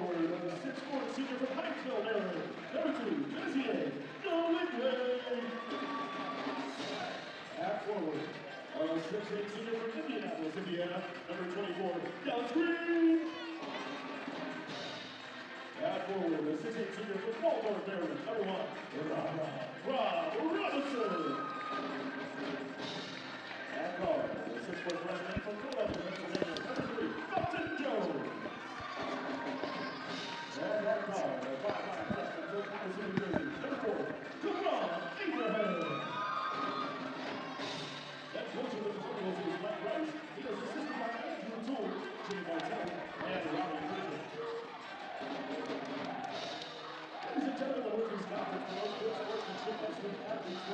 forward, the 6'4" senior from Hinesville, Maryland. Number 2, Jesse At forward, a 6'8" senior from Indianapolis, Indiana. Number 24, Dallas Green. At forward, the 6'8" senior from Baltimore, Maryland. Number 1, Rob Robinson. At guard, the 6'4" freshman from Philadelphia, Pennsylvania. Number 3, Felton Jones. And at guard, the 5'9" freshman from Madison, New Jersey. Number 4, Kohm Abraham. That coach of the Colonials is Mike Rice. He is assisted by Andrew Toole, Jimmy Martel, and Robin Griffin. Ladies and gentlemen, the Women's Conference promotes good sportsmanship by student athletes.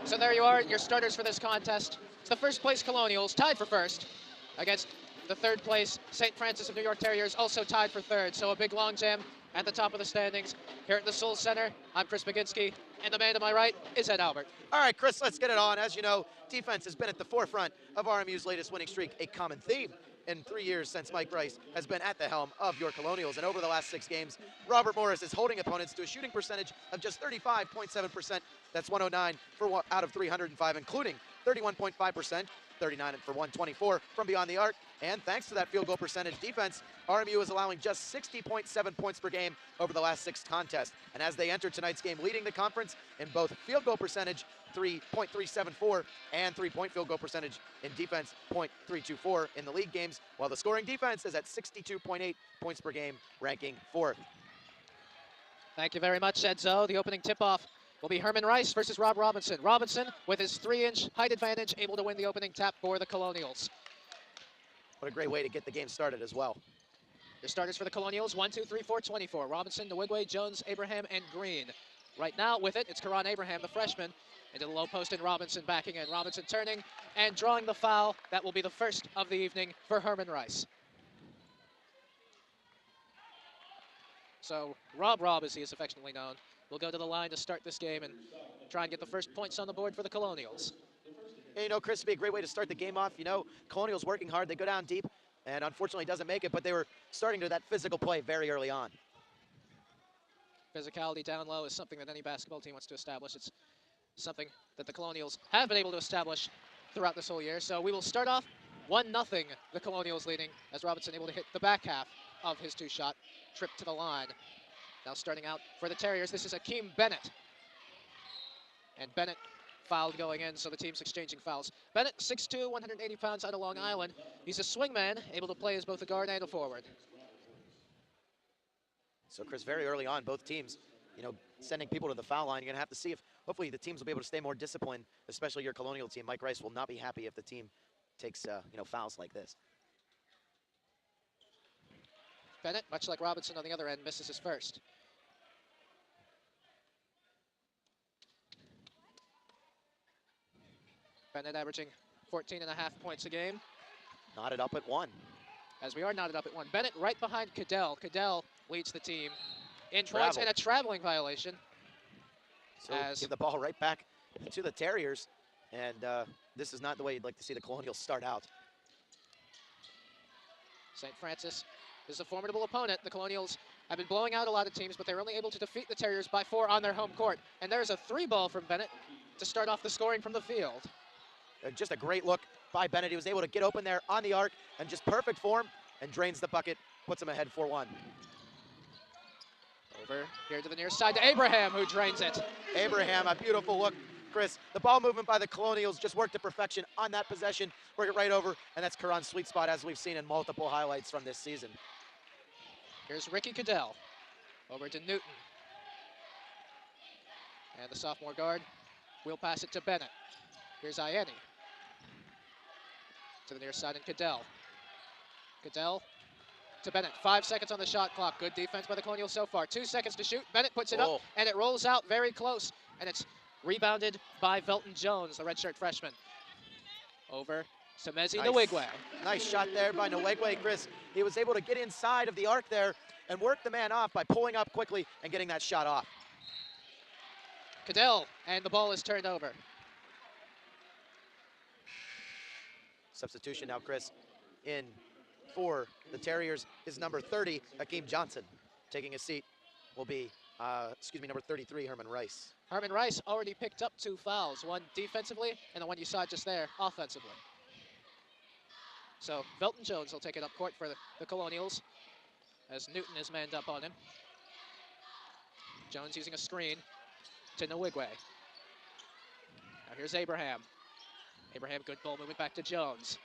So there you are, your starters for this contest. It's the first place Colonials, tied for first, against the third place St. Francis of New York Terriers, also tied for third. So a big long jam at the top of the standings here at the Soul Center. I'm Chris McGinsky, and the man to my right is Ed Albert. All right, Chris, let's get it on. As you know, defense has been at the forefront of RMU's latest winning streak, a common theme in 3 years since Mike Rice has been at the helm of your Colonials. And over the last 6 games, Robert Morris is holding opponents to a shooting percentage of just 35.7%. That's 109 out of 305, including 31.5%, 39 for 124 from beyond the arc. And thanks to that field goal percentage defense, RMU is allowing just 60.7 points per game over the last 6 contests. And as they enter tonight's game, leading the conference in both field goal percentage, 3.374, and three-point field goal percentage in defense, 0.324 in the league games, while the scoring defense is at 62.8 points per game, ranking 4th. Thank you very much, Edzo. The opening tip-off will be Herman Rice versus Rob Robinson. Robinson, with his 3-inch height advantage, able to win the opening tap for the Colonials. What a great way to get the game started as well. Your starters for the Colonials, 1, 2, 3, 4, 24. Robinson, Nwigwe, Jones, Abraham, and Green. Right now with it, it's Karan Abraham, the freshman, into the low post, and Robinson backing in. Robinson turning and drawing the foul. That will be the first of the evening for Herman Rice. So Rob, as he is affectionately known, will go to the line to start this game and try and get the first points on the board for the Colonials. Hey, you know, Chris, it'd be a great way to start the game off. You know, Colonials working hard. They go down deep and unfortunately doesn't make it, but they were starting to that physical play very early on. Physicality down low is something that any basketball team wants to establish. It's something that the Colonials have been able to establish throughout this whole year. So we will start off 1-0, the Colonials leading, as Robinson able to hit the back half of his 2-shot trip to the line. Now starting out for the Terriers, this is Akeem Bennett. And Bennett fouled going in, so the team's exchanging fouls. Bennett, 6'2", 180 pounds out of Long Island. He's a swingman, able to play as both a guard and a forward. So, Chris, very early on, both teams, you know, sending people to the foul line. You're going to have to see if, hopefully, the teams will be able to stay more disciplined, especially your Colonial team. Mike Rice will not be happy if the team takes, you know, fouls like this. Bennett, much like Robinson on the other end, misses his first. Bennett averaging 14.5 points a game. Knotted up at 1. As we are knotted up at 1. Bennett right behind Cadell. Cadell leads the team in points and a traveling violation. So give the ball right back to the Terriers. And this is not the way you'd like to see the Colonials start out. St. Francis is a formidable opponent. The Colonials have been blowing out a lot of teams, but they're only able to defeat the Terriers by 4 on their home court. And there's a 3-ball from Bennett to start off the scoring from the field. Just a great look by Bennett. He was able to get open there on the arc and just perfect form and drains the bucket, puts him ahead 4-1. Over here to the near side to Abraham, who drains it. Abraham, a beautiful look. Chris, the ball movement by the Colonials just worked to perfection on that possession. Work it right over, and that's Karan's sweet spot, as we've seen in multiple highlights from this season. Here's Ricky Cadell over to Newton. And the sophomore guard will pass it to Bennett. Here's Ianni. To the near side, and Cadell. Cadell to Bennett. 5 seconds on the shot clock. Good defense by the Colonials so far. 2 seconds to shoot. Bennett puts it up, and it rolls out very close. And it's rebounded by Velton Jones, the redshirt freshman. Over to Mezi Nwigwe. Nice shot there by Nwigwe, Chris. He was able to get inside of the arc there and work the man off by pulling up quickly and getting that shot off. Cadell, and the ball is turned over. Substitution now, Chris, in for the Terriers is number 30, Hakeem Johnson. Taking a seat will be, number 33, Herman Rice. Herman Rice already picked up 2 fouls, one defensively and the one you saw just there offensively. So Velton Jones will take it up court for the Colonials as Newton is manned up on him. Jones using a screen to Nwigwe. Now here's Abraham. Abraham, good ball movement back to Jones.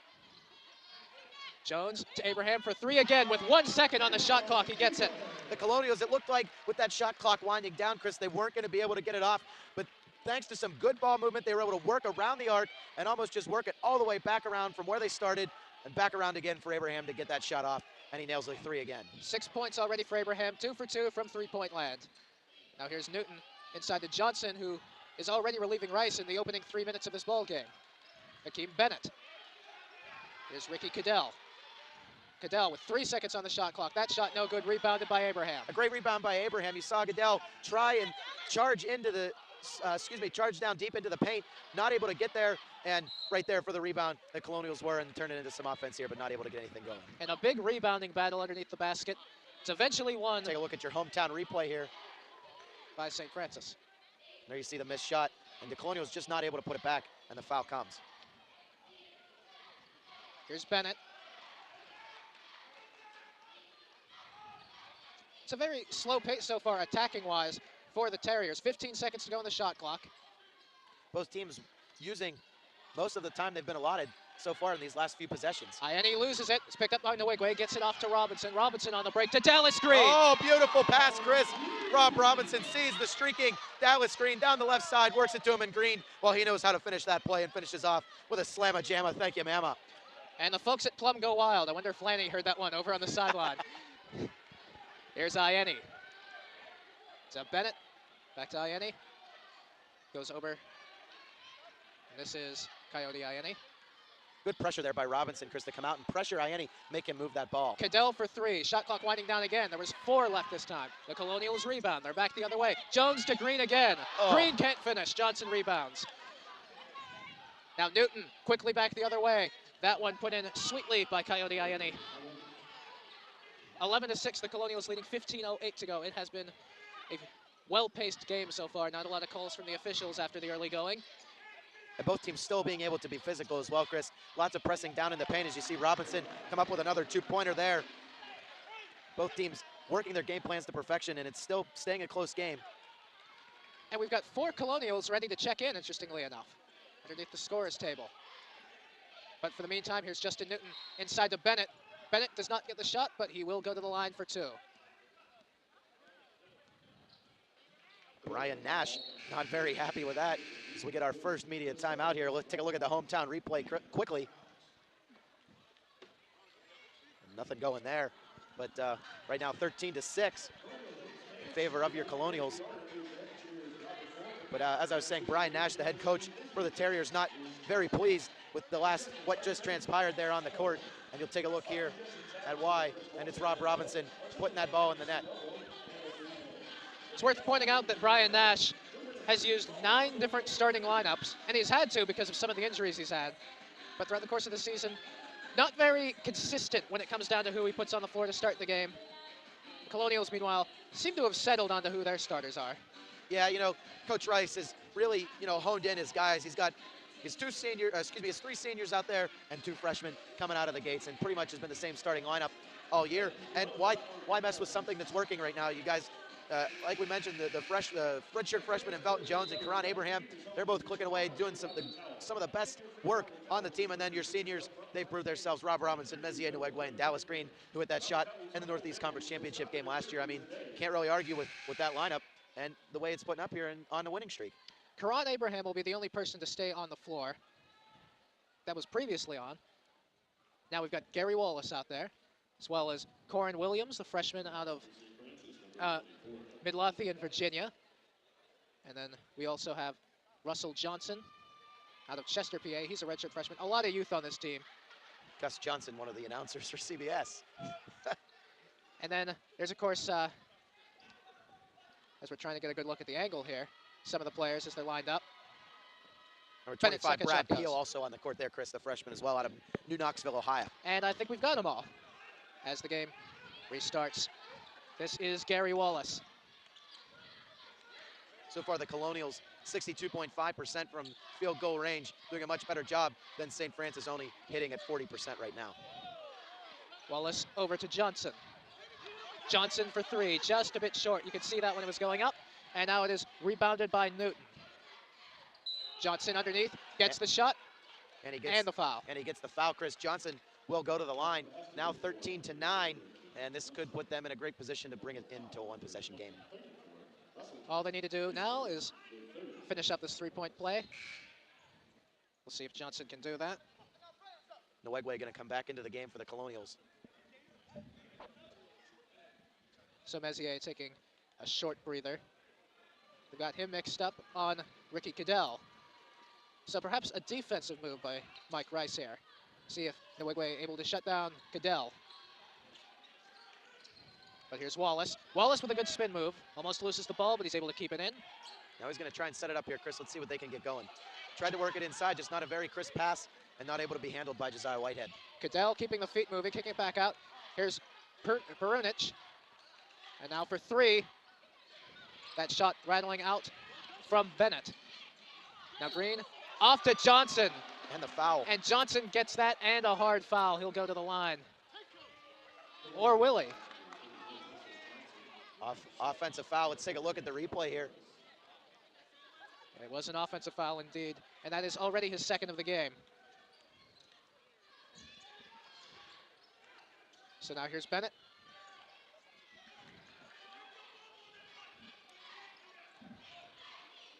Jones to Abraham for 3 again with 1 second on the shot clock. He gets it. The Colonials, it looked like with that shot clock winding down, Chris, they weren't going to be able to get it off. But thanks to some good ball movement, they were able to work around the arc and almost just work it all the way back around from where they started and back around again for Abraham to get that shot off. And he nails the 3 again. 6 points already for Abraham, 2 for 2 from 3-point land. Now here's Newton inside to Johnson, who is already relieving Rice in the opening 3 minutes of this ball game. Hakeem Bennett. Here's Ricky Cadell. Cadell with 3 seconds on the shot clock. That shot no good, rebounded by Abraham. A great rebound by Abraham. You saw Cadell try and charge into the, charge down deep into the paint. Not able to get there, and right there for the rebound, the Colonials were, and turned it into some offense here, but not able to get anything going. And a big rebounding battle underneath the basket. It's eventually won. Take a look at your hometown replay here. By St. Francis. There you see the missed shot, and the Colonials just not able to put it back, and the foul comes. Here's Bennett. It's a very slow pace so far, attacking-wise, for the Terriers. 15 seconds to go on the shot clock. Both teams using most of the time they've been allotted so far in these last few possessions. Ianni loses it. It's picked up by Nwigwe, gets it off to Robinson. Robinson on the break to Dallas Green. Oh, beautiful pass, Chris. Rob Robinson sees the streaking Dallas Green down the left side, works it to him in green. Well, he knows how to finish that play and finishes off with a slamma-jamma. Thank you, Mama. And the folks at Plum go wild. I wonder if Lanny heard that one over on the sideline. Here's Ianni. To Bennett. Back to Ianni. Goes over. And this is Coyote Ianni. Good pressure there by Robinson, Chris, to come out and pressure Ianni, make him move that ball. Cadell for 3. Shot clock winding down again. There was 4 left this time. The Colonials rebound. They're back the other way. Jones to Green again. Oh. Green can't finish. Johnson rebounds. Now Newton quickly back the other way. That one put in sweetly by Coyote Ianni. 11-6, the Colonials leading, 15:08 to go. It has been a well-paced game so far. Not a lot of calls from the officials after the early going. And both teams still being able to be physical as well, Chris. Lots of pressing down in the paint as you see Robinson come up with another 2-pointer there. Both teams working their game plans to perfection, and it's still staying a close game. And we've got 4 Colonials ready to check in, interestingly enough, underneath the scorers table. But for the meantime, here's Justin Newton inside to Bennett. Bennett does not get the shot, but he will go to the line for 2. Brian Nash not very happy with that as we get our first media timeout here. Let's take a look at the hometown replay quickly. Nothing going there, but right now 13-6 in favor of your Colonials. But as I was saying, Brian Nash, the head coach for the Terriers, not very pleased with what just transpired there on the court. And you'll take a look here at why, and it's Rob Robinson putting that ball in the net. It's worth pointing out that Brian Nash has used 9 different starting lineups, and he's had to because of some of the injuries he's had. But throughout the course of the season, not very consistent when it comes down to who he puts on the floor to start the game. The Colonials, meanwhile, seem to have settled onto who their starters are. Yeah, you know, Coach Rice has really, honed in his guys. He's got his 3 seniors out there and 2 freshmen coming out of the gates, and pretty much has been the same starting lineup all year. And why mess with something that's working right now? You guys, like we mentioned, the redshirt freshman and Velton Jones and Karan Abraham, they're both clicking away, doing some of the best work on the team. And then your seniors, they've proved themselves. Rob Robinson, Mezier Nwigwe, and Dallas Green, who hit that shot in the Northeast Conference Championship game last year. I mean, can't really argue with that lineup and the way it's putting up here on the winning streak. Karan Abraham will be the only person to stay on the floor. That was previously on. Now we've got Gary Wallace out there, as well as Corin Williams, the freshman out of Midlothian, Virginia. And then we also have Russell Johnson out of Chester, PA. He's a redshirt freshman. A lot of youth on this team. Gus Johnson, one of the announcers for CBS. And then there's, of course, as we're trying to get a good look at the angle here, some of the players as they're lined up. Number 25, Brad Peel, also on the court there, Chris, the freshman as well, out of New Knoxville, Ohio. And I think we've got them all. as the game restarts. This is Gary Wallace. So far, the Colonials, 62.5% from field goal range, doing a much better job than St. Francis, only hitting at 40% right now. Wallace over to Johnson. Johnson for three, just a bit short. You could see that when it was going up, and now it is rebounded by Newton. Johnson underneath, gets the shot, and the foul. And he gets the foul. Chris Johnson will go to the line. Now 13-9, and this could put them in a great position to bring it into a one-possession game. All they need to do now is finish up this three-point play. We'll see if Johnson can do that. Nwegwe going to come back into the game for the Colonials. So Messier taking a short breather. We've got him mixed up on Ricky Cadell. So perhaps a defensive move by Mike Rice here. See if Nwegwe able to shut down Cadell. But here's Wallace. Wallace with a good spin move. Almost loses the ball, but he's able to keep it in. Now he's going to try and set it up here, Chris. Let's see what they can get going. Tried to work it inside, just not a very crisp pass, and not able to be handled by Josiah Whitehead. Cadell keeping the feet moving, kicking it back out. Here's Perunic. And now for three. That shot rattling out from Bennett. Now Green off to Johnson. And the foul. And Johnson gets that and a hard foul. He'll go to the line. Or will he? Offensive foul. Let's take a look at the replay here. It was an offensive foul indeed, and that is already his second of the game. So now here's Bennett.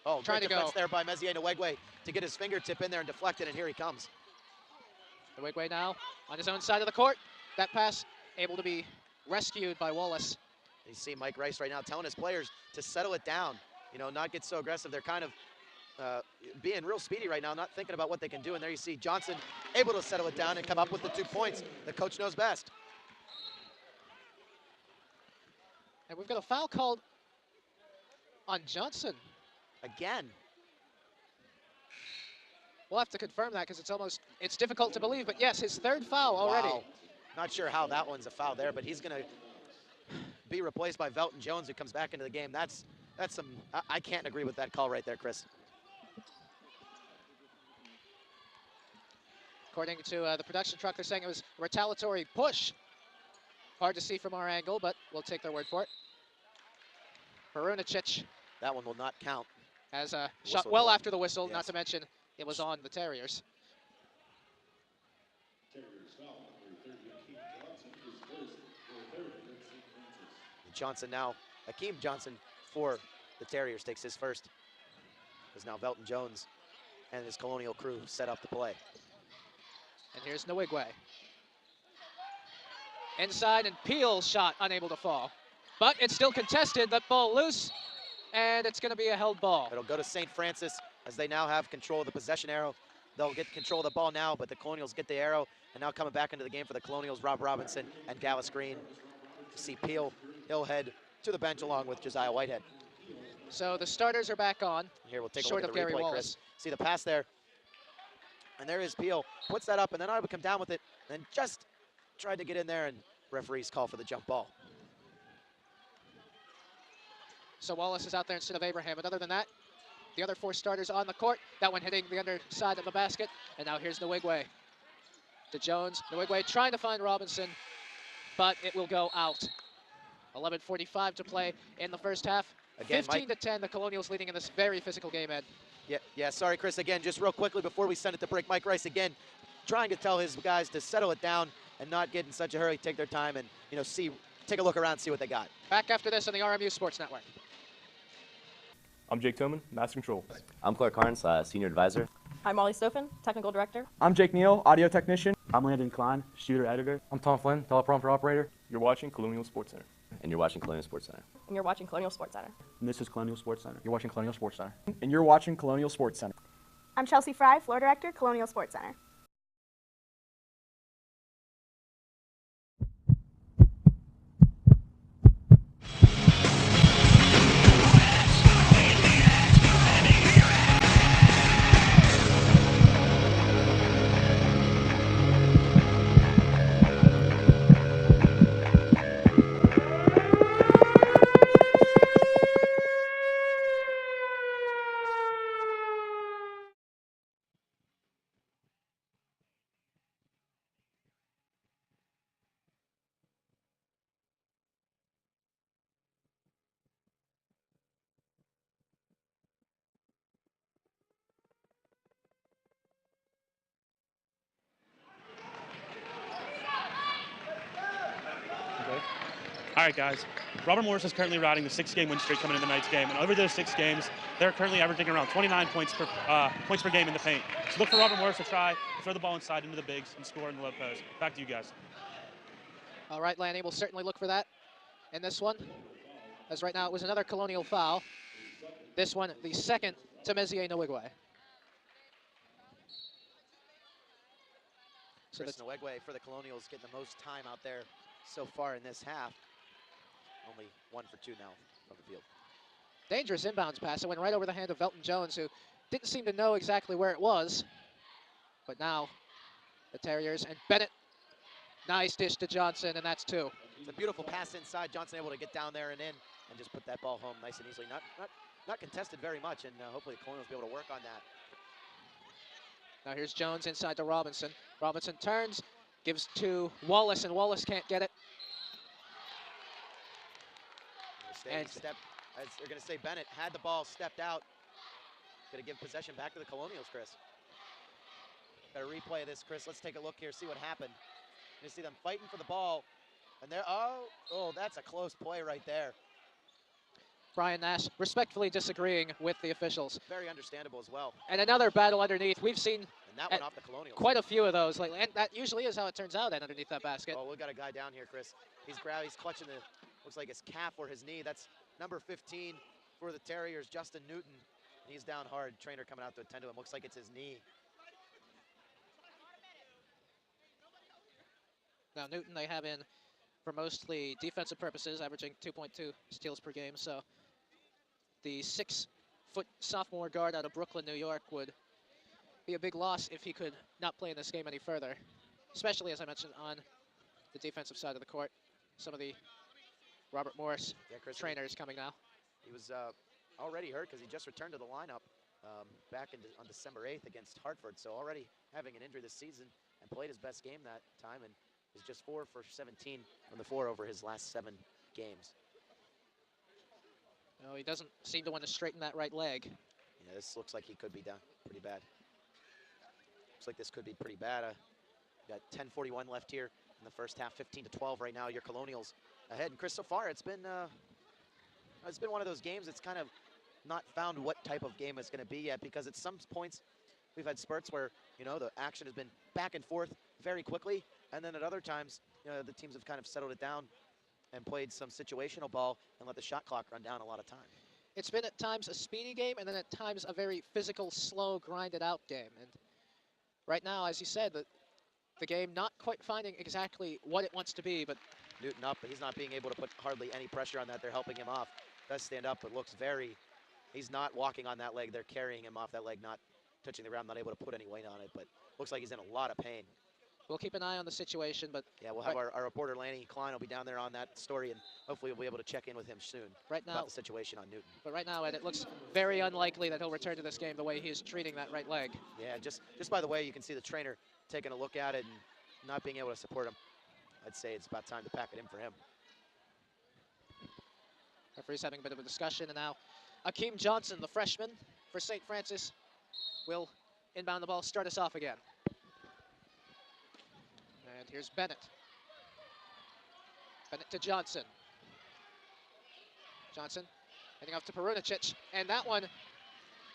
Oh, trying great to defense go there by Messier Nwegwe to get his fingertip in there and deflect it, and here he comes. Nwegwe now on his own side of the court. That pass able to be rescued by Wallace. You see Mike Rice right now telling his players to settle it down, you know, not get so aggressive. They're kind of being real speedy right now, not thinking about what they can do. And there you see Johnson able to settle it down and come up with the 2 points. The coach knows best. And we've got a foul called on Johnson. Again. We'll have to confirm that because it's difficult to believe. But yes, his third foul already. Wow. Not sure how that one's a foul there, but he's going to be replaced by Velton Jones, who comes back into the game. That's some, I can't agree with that call right there, Chris. According to the production truck, they're saying it was a retaliatory push. Hard to see from our angle, but we'll take their word for it. Perunic. That one will not count. Has a shot well after the whistle, yes. Not to mention it was on the Terriers. Johnson now, Akeem Johnson for the Terriers takes his first. As now Velton Jones and his Colonial crew set up the play. And here's Nwegwe. Inside, and Peel's shot unable to fall. But it's still contested, that ball loose, and it's gonna be a held ball. It'll go to St. Francis as they now have control of the possession arrow. They'll get control of the ball now, but the Colonials get the arrow, and now coming back into the game for the Colonials, Rob Robinson and Dallas Green. You see Peel, he'll head to the bench along with Josiah Whitehead. So the starters are back on. Here we'll take a short look of at the Gary replay, Wallace. Chris. See the pass there. And there is Peel, puts that up, and then I would come down with it, and just tried to get in there, and referees call for the jump ball. So Wallace is out there instead of Abraham, but other than that, the other four starters on the court. That one hitting the underside of the basket, and now here's Nwegwe. To Jones, Nwegwe trying to find Robinson, but it will go out. 11:45 to play in the first half. Again, 15-10, the Colonials leading in this very physical game, Ed. Yeah, sorry, Chris. Again, just real quickly before we send it to break, Mike Rice again trying to tell his guys to settle it down and not get in such a hurry, take their time, and take a look around, see what they got. Back after this on the RMU Sports Network. I'm Jake Tillman, Master Control. I'm Clark Carnes, Senior Advisor. I'm Molly Stoffen, Technical Director. I'm Jake Neal, Audio Technician. I'm Landon Klein, Shooter Editor. I'm Tom Flynn, Teleprompter Operator. You're watching Colonial Sports Center. And you're watching Colonial Sports Center. And you're watching Colonial Sports Center. And this is Colonial Sports Center. You're watching Colonial Sports Center. And you're watching Colonial Sports Center. I'm Chelsea Fry, Floor Director, Colonial Sports Center. right, guys. Robert Morris is currently riding the 6-game win streak coming into tonight's game, and over those 6 games, they're currently averaging around 29 points per game in the paint. So look for Robert Morris to try to throw the ball inside into the bigs and score in the low post. Back to you guys. All right, Lanny, we'll certainly look for that in this one, as right now it was another Colonial foul. This one, the second to Mezier Nwigwe. So Chris Nwigwe for the Colonials getting the most time out there so far in this half. Only 1 for 2 now from the field. Dangerous inbounds pass. It went right over the hand of Velton Jones, who didn't seem to know exactly where it was. But now the Terriers and Bennett. Nice dish to Johnson, and that's 2. It's a beautiful pass inside. Johnson able to get down there and in and just put that ball home nice and easily. Not contested very much, and hopefully the Colonials will be able to work on that. Now here's Jones inside to Robinson. Robinson turns, gives to Wallace, and Wallace can't get it. And step, as they're going to say, Bennett had the ball, stepped out. Going to give possession back to the Colonials, Chris. Got a replay of this, Chris. Let's take a look here, see what happened. You see them fighting for the ball, and they're, oh, that's a close play right there. Brian Nash respectfully disagreeing with the officials. Very understandable as well. And another battle underneath. We've seen and that one off the Colonials. Quite a few of those lately, and that usually is how it turns out underneath that basket. Oh, we've got a guy down here, Chris. He's clutching the, looks like his calf or his knee. That's number 15 for the Terriers, Justin Newton. And he's down hard. Trainer coming out to attend to him. Looks like it's his knee. Now Newton they have in for mostly defensive purposes, averaging 2.2 steals per game. So the 6-foot sophomore guard out of Brooklyn, New York would be a big loss if he could not play in this game any further, especially, as I mentioned, on the defensive side of the court. Some of the Robert Morris trainers coming now. He was already hurt because he just returned to the lineup back on December 8th against Hartford. So already having an injury this season and played his best game that time and is just 4 for 17 from the floor over his last 7 games. No, he doesn't seem to want to straighten that right leg. Yeah, this looks like he could be down pretty bad. Looks like this could be pretty bad. Got 10:41 left here in the first half, 15-12 right now. Your Colonials ahead. And Chris, so far it's been one of those games that's kind of not found what type of game it's going to be yet, because at some points we've had spurts where, you know, the action has been back and forth very quickly, and then at other times, you know, the teams have kind of settled it down and played some situational ball and let the shot clock run down a lot of time. It's been at times a speedy game, and then at times a very physical, slow, grinded out game. And right now, as you said, the game not quite finding exactly what it wants to be, but Newton up, but he's not being able to put hardly any pressure on that. They're helping him off. Does stand up, but looks he's not walking on that leg. They're carrying him off that leg, not touching the ground, not able to put any weight on it, but looks like he's in a lot of pain. We'll keep an eye on the situation, but yeah, we'll have our reporter Lanny Klein will be down there on that story, and hopefully we'll be able to check in with him soon about the situation on Newton. But right now, and it looks very unlikely that he'll return to this game the way he is treating that right leg. Yeah, just by the way, you can see the trainer taking a look at it and not being able to support him. I'd say it's about time to pack it in for him. Referee's having a bit of a discussion, and now Akeem Johnson, the freshman for St. Francis, will inbound the ball, start us off again. And here's Bennett. Bennett to Johnson. Johnson heading off to Perunicic, and that one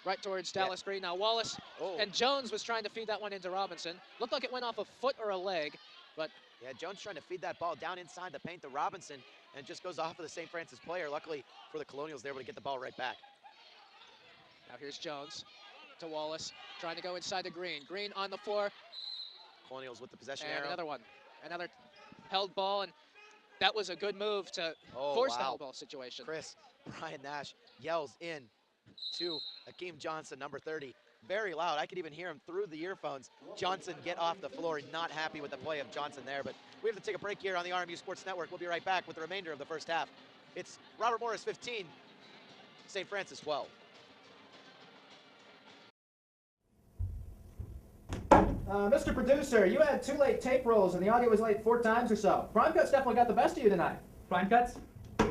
right towards Dallas Green. Now Wallace and Jones was trying to feed that one into Robinson. Looked like it went off a foot or a leg, but yeah, Jones trying to feed that ball down inside the paint to Robinson, and it just goes off of the St. Francis player. Luckily for the Colonials, they're able to get the ball right back. Now here's Jones to Wallace, trying to go inside to Green. Green on the floor. Colonials with the possession and arrow. Another one. Another held ball, and that was a good move to force the held ball situation. Chris, Brian Nash yells in to Akeem Johnson, number 30. Very loud. I could even hear him through the earphones. Johnson get off the floor. Not happy with the play of Johnson there, but we have to take a break here on the RMU Sports Network. We'll be right back with the remainder of the first half. It's Robert Morris 15, St. Francis 12. Mr. Producer, you had 2 late tape rolls and the audio was late 4 times or so. Prime Cuts definitely got the best of you tonight. Prime Cuts?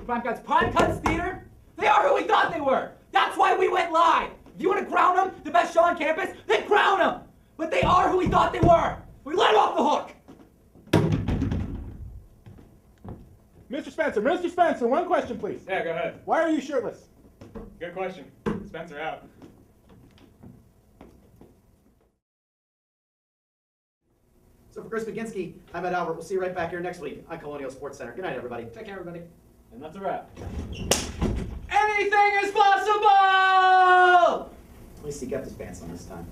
Prime Cuts? Prime Cuts Theater? They are who we thought they were. That's why we went live. If you want to crown them the best show on campus, then crown them. But they are who we thought they were. We let them off the hook. Mr. Spencer, one question, please. Yeah, go ahead. Why are you shirtless? Good question. Spencer out. So for Chris McGinsky, I'm Ed Albert. We'll see you right back here next week on Colonial Sports Center. Good night, everybody. Take care, everybody. And that's a wrap. Anything is possible! At least he kept his pants on this time.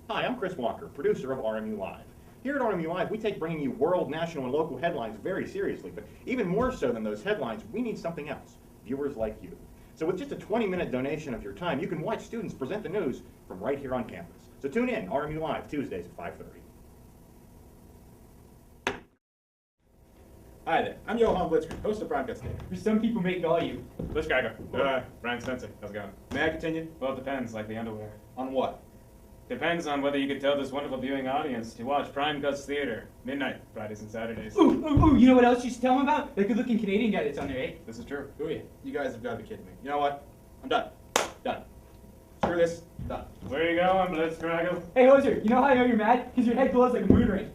Hi, I'm Chris Walker, producer of RMU Live. Here at RMU Live, we take bringing you world, national, and local headlines very seriously, but even more so than those headlines, we need something else, viewers like you. So with just a 20-minute donation of your time, you can watch students present the news from right here on campus. So tune in, RMU Live, Tuesdays at 5:30. Hi there. I'm Johan Blitzkrieg, host of Prime Cuts Theater. For some people, make all you. UChicago. Brian Spencer. How's it going? May I continue? Well, it depends, like the underwear. On what? Depends on whether you could tell this wonderful viewing audience to watch Prime Cuts Theater, midnight, Fridays and Saturdays. Ooh, you know what else you should tell them about? The good-looking Canadian guy that's on there, eh? This is true. Who are you? You guys have got to be kidding me. You know what? I'm done. Done. Screw this. Done. Where are you going, Blitzkrieg? Hey, Hoser, you know how I know you're mad? Because your head glows like a moon ring.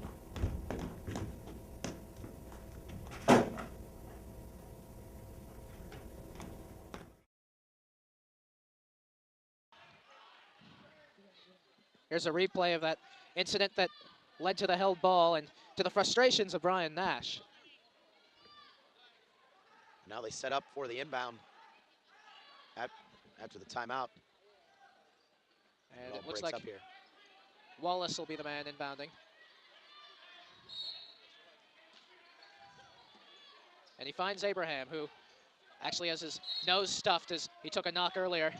Here's a replay of that incident that led to the held ball and to the frustrations of Brian Nash. Now they set up for the inbound after the timeout. And it looks like up here. Wallace will be the man inbounding. And he finds Abraham, who actually has his nose stuffed as he took a knock earlier.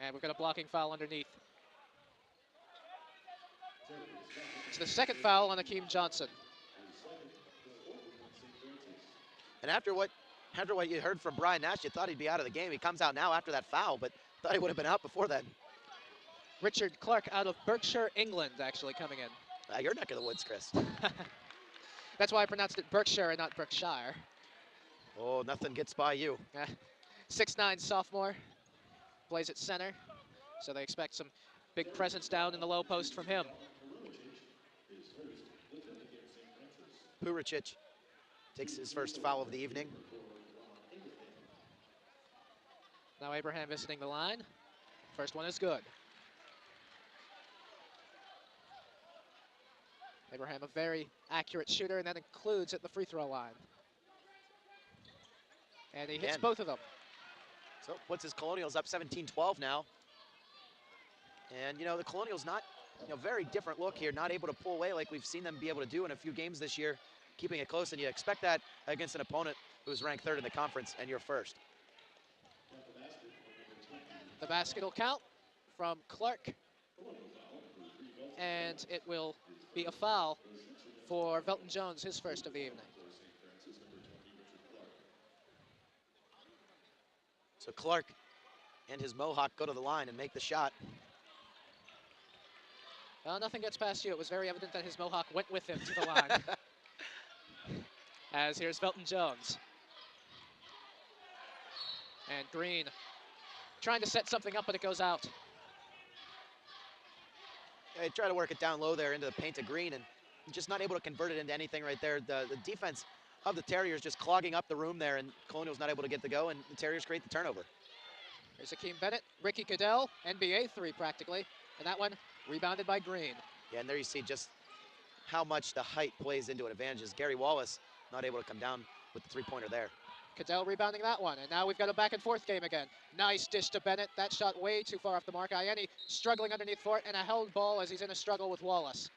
And we've got a blocking foul underneath. It's the second foul on Akeem Johnson. And after what you heard from Brian Nash, you thought he'd be out of the game. He comes out now after that foul, but thought he would have been out before then. Richard Clark out of Berkshire, England, actually coming in. Your neck of the woods, Chris. That's why I pronounced it Berkshire and not Berkshire. Oh, nothing gets by you. 6'9" sophomore, plays at center, so they expect some big presence down in the low post from him. Puricic takes his first foul of the evening. Now Abraham visiting the line. First one is good. Abraham, a very accurate shooter, and that includes at the free throw line. And he hits both of them. So puts his Colonials up 17-12 now. And, you know, the Colonials not, very different look here, not able to pull away like we've seen them be able to do in a few games this year, keeping it close, and you expect that against an opponent who's ranked third in the conference and you're first. The basket will count from Clark, and it will be a foul for Velton Jones, his first of the evening. So Clark and his Mohawk go to the line and make the shot. Well, nothing gets past you. It was very evident that his Mohawk went with him to the line. As here's Velton Jones. And Green trying to set something up, but it goes out. They try to work it down low there into the paint of Green, and just not able to convert it into anything right there. The defense of the Terriers just clogging up the room there, and Colonial's not able to get the go, and the Terriers create the turnover. Here's Akeem Bennett, Ricky Goodell, NBA three practically, and that one rebounded by Green. Yeah, and there you see just how much the height plays into an advantage, as Gary Wallace not able to come down with the three-pointer there. Goodell rebounding that one, and now we've got a back and forth game again. Nice dish to Bennett. That shot way too far off the mark. Ianni struggling underneath for it, and a held ball as he's in a struggle with Wallace.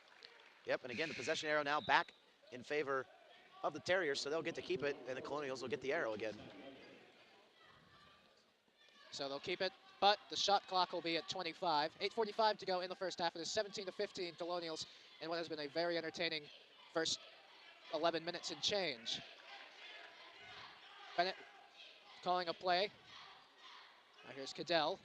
Yep, and again, the possession arrow now back in favor of the Terriers, so they'll get to keep it, and the Colonials will get the arrow again. So they'll keep it, but the shot clock will be at 25. 8:45 to go in the first half. It is 17-15 Colonials in what has been a very entertaining first 11 minutes and change. Bennett calling a play. Now here's Goodell.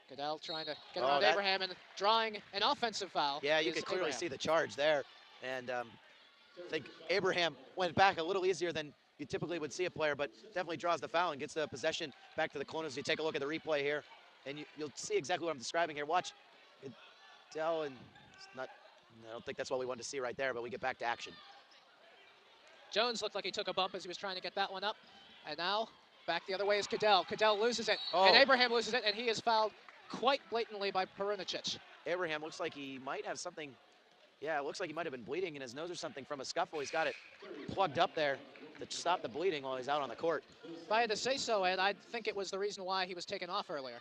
Goodell trying to get around Abraham and drawing an offensive foul. Yeah, you can clearly see the charge there. And I think Abraham went back a little easier than you typically would see a player, but definitely draws the foul and gets the possession back to the Colonials. You take a look at the replay here, and you'll see exactly what I'm describing here. Watch, Cadell, and it's not, I don't think that's what we wanted to see right there, but we get back to action. Jones looked like he took a bump as he was trying to get that one up. And now back the other way is Cadell. Cadell loses it, and Abraham loses it, and he is fouled quite blatantly by Perunicic. Abraham looks like he might have something, yeah, it looks like he might have been bleeding in his nose or something from a scuffle. He's got it plugged up there to stop the bleeding while he's out on the court. If I had to say so, Ed, I think it was the reason why he was taken off earlier.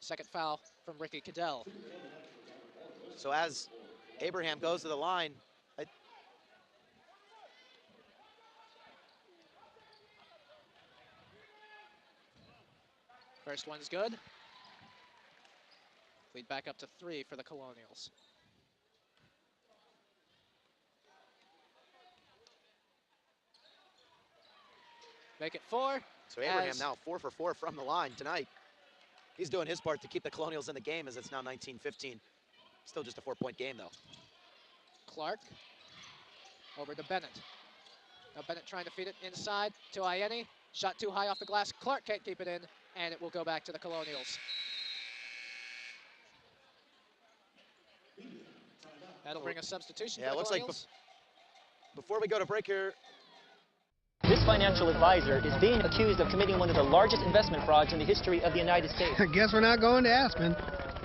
Second foul from Ricky Cadell. So as Abraham goes to the line, first one's good. Lead back up to 3 for the Colonials. Make it 4. So Abraham now 4 for 4 from the line tonight. He's doing his part to keep the Colonials in the game as it's now 19-15. Still just a 4-point game though. Clark over to Bennett. Now Bennett trying to feed it inside to Ieni. Shot too high off the glass. Clark can't keep it in, and it will go back to the Colonials. That'll bring a substitution for the it looks like Colonials. before we go to break here. This financial advisor is being accused of committing one of the largest investment frauds in the history of the United States. I guess we're not going to Aspen.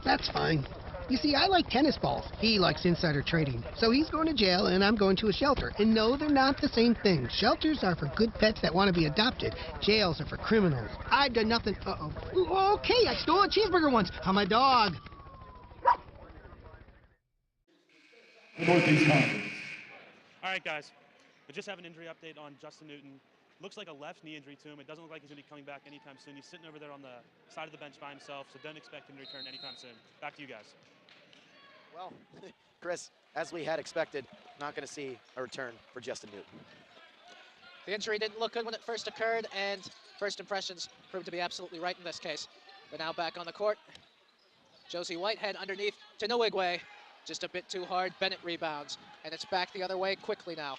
That's fine. You see, I like tennis balls. He likes insider trading. So he's going to jail and I'm going to a shelter. And no, they're not the same thing. Shelters are for good pets that want to be adopted. Jails are for criminals. I've done nothing. Uh-oh. Okay, I stole a cheeseburger once on my dog. Northeast Conference. All right, guys. We just have an injury update on Justin Newton. Looks like a left knee injury to him. It doesn't look like he's going to be coming back anytime soon. He's sitting over there on the side of the bench by himself, so don't expect him to return anytime soon. Back to you guys. Well, Chris, as we had expected, not going to see a return for Justin Newton. The injury didn't look good when it first occurred, and first impressions proved to be absolutely right in this case. But now back on the court. Josie Whitehead underneath to Nwigwe. Just a bit too hard. Bennett rebounds, and it's back the other way quickly now.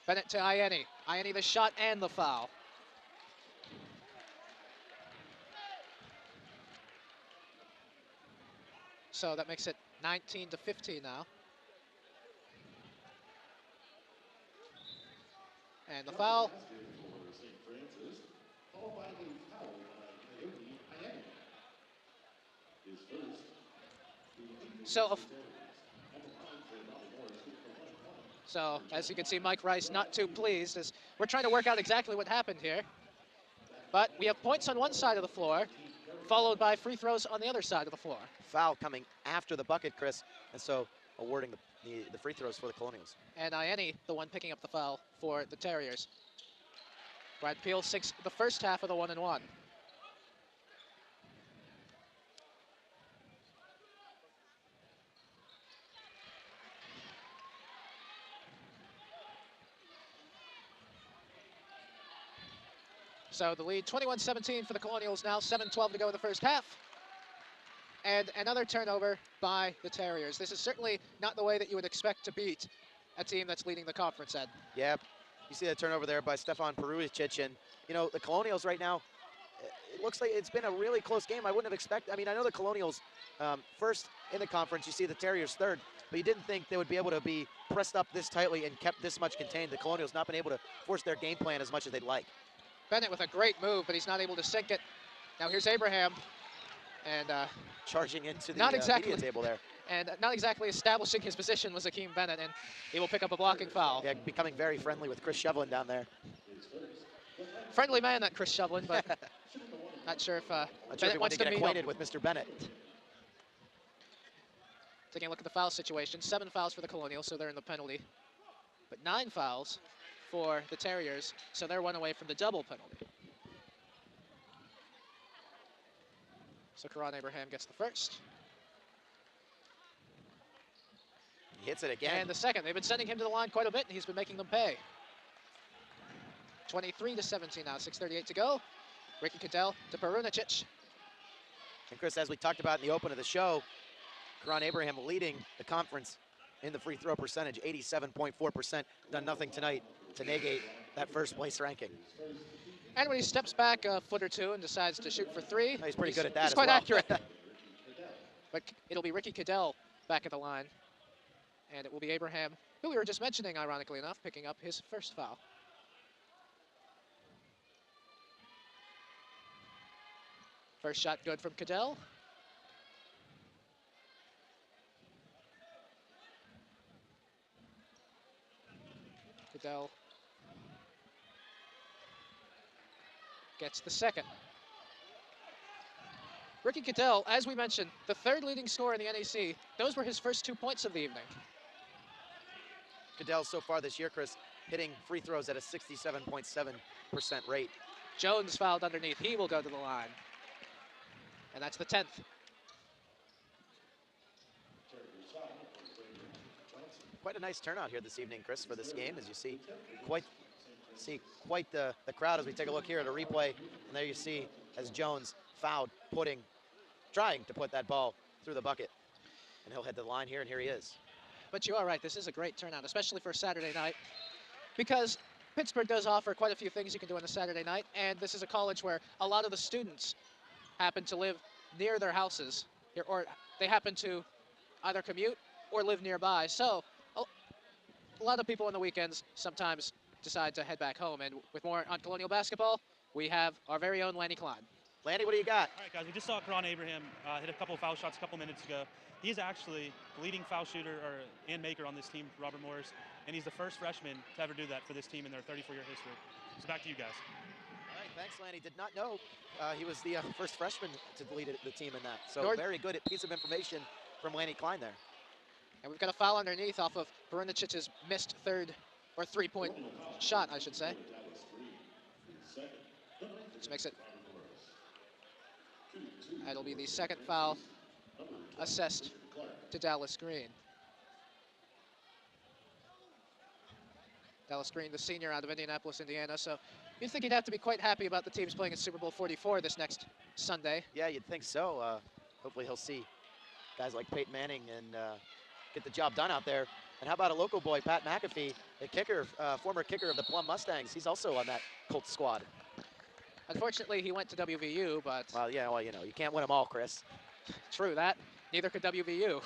Bennett to Ieni. Ieni the shot and the foul. So that makes it 19-15 now. And the foul. So, as you can see, Mike Rice not too pleased as we're trying to work out exactly what happened here. But we have points on one side of the floor, followed by free throws on the other side of the floor. Foul coming after the bucket, Chris, and so awarding the free throws for the Colonials. And Ieni, the one picking up the foul for the Terriers. Brad Peel sinks the first half of the 1-and-1. So the lead 21-17 for the Colonials now, 7:12 to go in the first half. And another turnover by the Terriers. This is certainly not the way that you would expect to beat a team that's leading the conference, Ed. Yep, you see that turnover there by Stefan Perunicic, and you know, the Colonials right now, it looks like it's been a really close game. I wouldn't have expected, I mean, I know the Colonials first in the conference, you see the Terriers third, but you didn't think they would be able to be pressed up this tightly and kept this much contained. The Colonials not been able to force their game plan as much as they'd like. Bennett with a great move, but he's not able to sink it. Now here's Abraham, and charging into the media table there. And not exactly establishing his position was Akeem Bennett, and he will pick up a blocking foul. Yeah, becoming very friendly with Chris Shovlin down there. Friendly man, that Chris Shovlin, but not sure if Bennett wants to get meet acquainted him. with Mr. Bennett. Taking a look at the foul situation, 7 fouls for the Colonials, so they're in the penalty. But 9 fouls for the Terriers, so they're 1 away from the double penalty. So Karan Abraham gets the first. He hits it again. And the second. They've been sending him to the line quite a bit, and he's been making them pay. 23-17 now, 6:38 to go. Ricky Cadell to Perunicic. And Chris, as we talked about in the open of the show, Karan Abraham leading the conference in the free throw percentage, 87.4%. Done nothing tonight to negate that first place ranking. And when he steps back a foot or two and decides to shoot for 3, he's pretty good at that He's as quite well. accurate. But it'll be Ricky Cadell back at the line. And it will be Abraham, who we were just mentioning, ironically enough, picking up his first foul. First shot good from Cadell. Cadell gets the second. Ricky Cadell, as we mentioned, the third leading scorer in the NAC. Those were his first 2 points of the evening. Cadell so far this year, Chris, hitting free throws at a 67.7% rate. Jones fouled underneath. He will go to the line. And that's the 10th. Quite a nice turnout here this evening, Chris, for this game, as you see quite the crowd as we take a look here at a replay. And there you see as Jones fouled, trying to put that ball through the bucket. And he'll head to the line here, and here he is. But you are right, this is a great turnout, especially for Saturday night, because Pittsburgh does offer quite a few things you can do on a Saturday night, and this is a college where a lot of the students happen to live near their houses, or they happen to either commute or live nearby. So a lot of people on the weekends sometimes decide to head back home. And with more on Colonial basketball, we have our very own Lanny Klein. Lanny, what do you got? All right, guys, we just saw Karan Abraham hit a couple of foul shots a couple minutes ago. He's actually the leading foul shooter and maker on this team, Robert Morris, and he's the first freshman to ever do that for this team in their 34-year history. So back to you guys. All right, thanks, Lanny. Did not know he was the first freshman to lead the team in that. So very good piece of information from Lanny Klein there. And we've got a foul underneath off of Barunicic's missed three-point shot, I should say. Which makes it, that'll be the second foul assessed to Dallas Green. Dallas Green, the senior out of Indianapolis, Indiana. So you'd think he'd have to be quite happy about the teams playing in Super Bowl 44 this next Sunday. Yeah, you'd think so. Hopefully he'll see guys like Peyton Manning and get the job done out there. And how about a local boy, Pat McAfee, the kicker, former kicker of the Plum Mustangs. He's also on that Colts squad. Unfortunately, he went to WVU, but... Well, yeah, well, you know, you can't win them all, Chris. True that. Neither could WVU.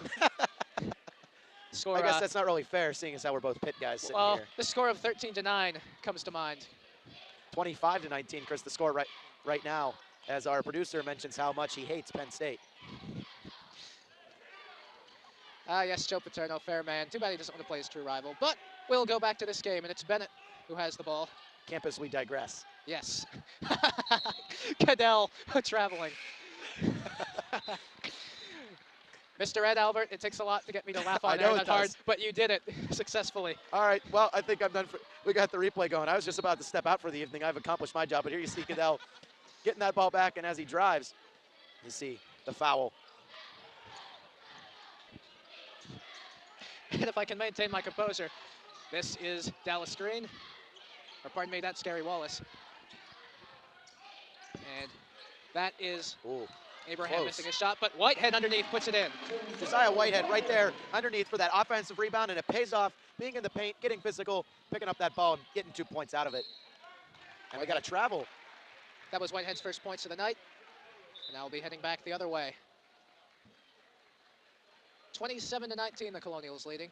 I guess that's not really fair, seeing as how we're both Pitt guys sitting well, here. The score of 13-9 comes to mind. 25-19, Chris, the score right now, as our producer mentions how much he hates Penn State. Yes, Joe Paterno, fair man. Too bad he doesn't want to play his true rival. But we'll go back to this game, and it's Bennett who has the ball. Campus, we digress. Yes. Cadell traveling. Mr. Ed Albert, it takes a lot to get me to laugh on air that hard, but you did it successfully. All right, well, I think I'm done. We got the replay going. I was just about to step out for the evening. I've accomplished my job, but here you see Cadell getting that ball back, and as he drives, you see the foul. And if I can maintain my composure, this is Dallas Green, or pardon me, that's Gary Wallace. And that is Abraham missing a shot, but Whitehead underneath puts it in. Josiah Whitehead right there underneath for that offensive rebound, and it pays off being in the paint, getting physical, picking up that ball, and getting 2 points out of it. And we got to travel. That was Whitehead's first points of the night, and now we'll be heading back the other way. 27-19, the Colonials leading.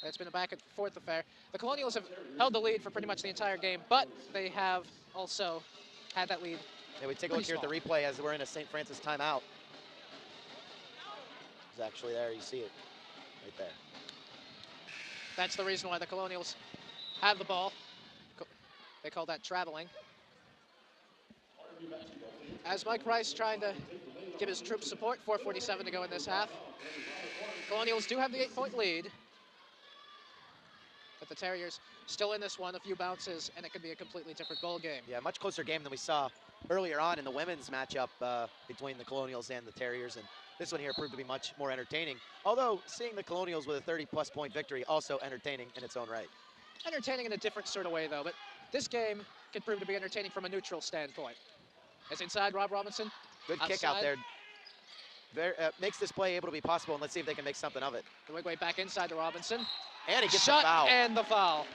It's been a back and forth affair. The Colonials have held the lead for pretty much the entire game, but they have also had that lead. Yeah, we take a look here at the replay as we're in a St. Francis timeout. It's actually there, you see it right there. That's the reason why the Colonials have the ball. They call that traveling. As Mike Rice trying to give his troops support, 4:47 to go in this half. Colonials do have the 8-point lead. But the Terriers still in this one, a few bounces, and it could be a completely different ball game. Yeah, much closer game than we saw earlier on in the women's matchup between the Colonials and the Terriers. And this one here proved to be much more entertaining. Although seeing the Colonials with a 30-plus point victory, also entertaining in its own right. Entertaining in a different sort of way, though. But this game can prove to be entertaining from a neutral standpoint. As inside, Rob Robinson. Good kick out there. Makes this play able to be possible, and let's see if they can make something of it. The Wigway back inside to Robinson. And he gets shot the foul. And the foul.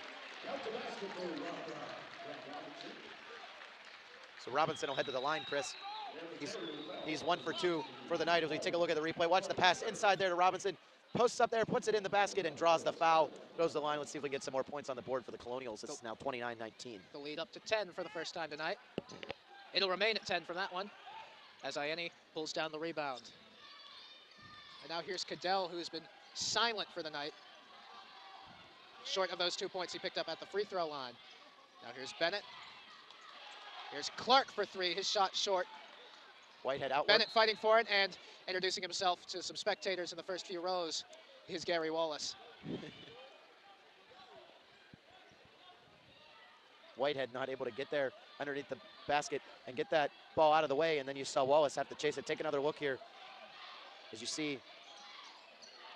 So Robinson will head to the line, Chris. He's 1 for 2 for the night as we take a look at the replay. Watch the pass inside there to Robinson. Posts up there, puts it in the basket, and draws the foul. Goes to the line. Let's see if we can get some more points on the board for the Colonials. It's now 29-19. The lead up to 10 for the first time tonight. It'll remain at 10 from that one, as Ianni pulls down the rebound. And now here's Cadell, who's been silent for the night. Short of those 2 points he picked up at the free throw line. Now here's Bennett. Here's Clark for three. His shot short. Whitehead out. Bennett fighting for it and introducing himself to some spectators in the first few rows. Here's Gary Wallace. Whitehead not able to get there underneath the basket and get that ball out of the way, and then you saw Wallace have to chase it. Take another look here. As you see,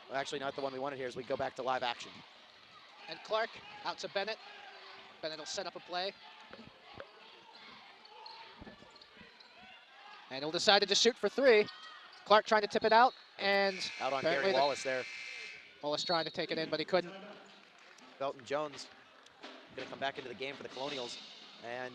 well, actually not the one we wanted here as we go back to live action. And Clark out to Bennett. Bennett will set up a play. And he'll decide to shoot for three. Clark trying to tip it out, and out on Gary Wallace there. Wallace trying to take it in, but he couldn't. Belton Jones going to come back into the game for the Colonials, and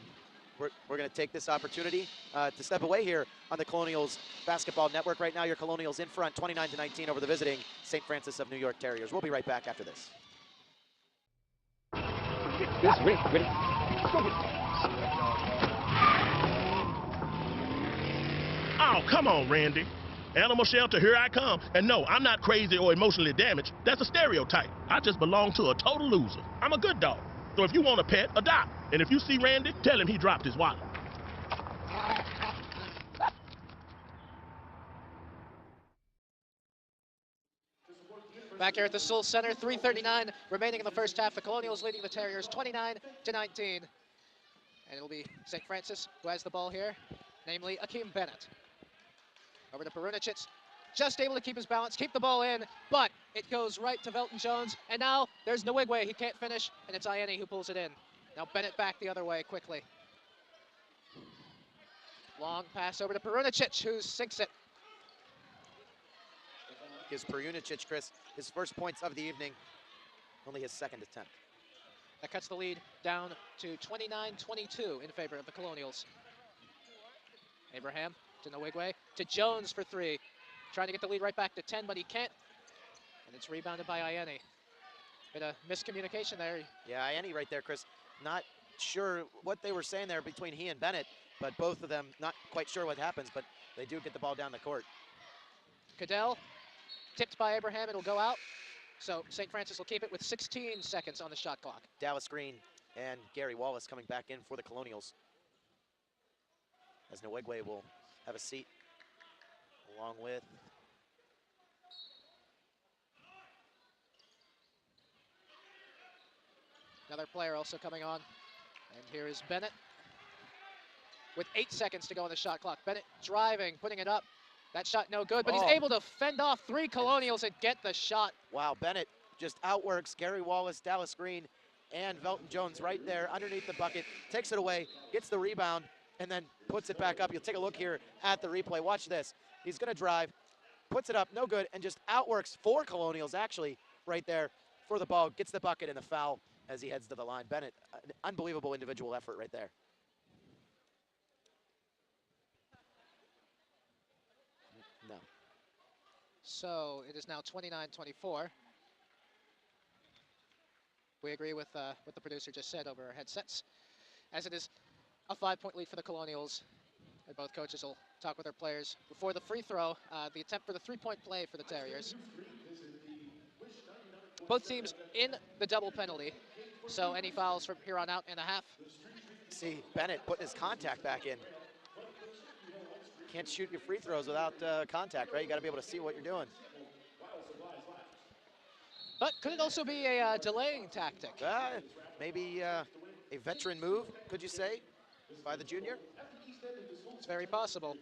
we're going to take this opportunity to step away here on the Colonials Basketball Network. Right now, your Colonials in front, 29-19 over the visiting St. Francis of New York Terriers. We'll be right back after this. Ready. Oh, come on, Randy. Animal shelter, here I come. And no, I'm not crazy or emotionally damaged. That's a stereotype. I just belong to a total loser. I'm a good dog. So if you want a pet, adopt. And if you see Randy, tell him he dropped his wallet. Back here at the Soul Center, 3:39 remaining in the first half. The Colonials leading the Terriers 29-19. And it'll be St. Francis who has the ball here, namely Akeem Bennett. Over to Perunicic, just able to keep his balance, keep the ball in, but it goes right to Velton Jones, and now there's Nwigwe. He can't finish, and it's Ianni who pulls it in. Now Bennett back the other way quickly. Long pass over to Perunicic, who sinks it. Gives Perunicic, Chris, his first points of the evening, only his second attempt. That cuts the lead down to 29-22 in favor of the Colonials. Abraham to Nwigwe, to Jones for three. Trying to get the lead right back to 10, but he can't. And it's rebounded by Ianni. Bit of miscommunication there. Yeah, Ianni right there, Chris. Not sure what they were saying there between he and Bennett, but both of them not quite sure what happens, but they do get the ball down the court. Cadell, tipped by Abraham, it'll go out. So St. Francis will keep it with 16 seconds on the shot clock. Dallas Green and Gary Wallace coming back in for the Colonials. As Nwigwe will have a seat along with another player also coming on. And here is Bennett with 8 seconds to go on the shot clock. Bennett driving, putting it up. That shot no good, but he's able to fend off three Colonials and get the shot. Wow, Bennett just outworks Gary Wallace, Dallas Green, and Velton Jones right there underneath the bucket. Takes it away, gets the rebound, and then puts it back up. You'll take a look here at the replay. Watch this. He's going to drive, puts it up, no good, and just outworks four Colonials actually right there for the ball. Gets the bucket and the foul as he heads to the line. Bennett, an unbelievable individual effort right there. No. So it is now 29-24. We agree with what the producer just said over our headsets, as it is a 5-point lead for the Colonials. And both coaches will talk with their players before the free throw, the attempt for the three-point play for the Terriers. Both teams in the double penalty, so any fouls from here on out and a half. See Bennett putting his contact back in. Can't shoot your free throws without contact, right? You got to be able to see what you're doing. But could it also be a delaying tactic? Maybe a veteran move, could you say, by the junior? It's very possible.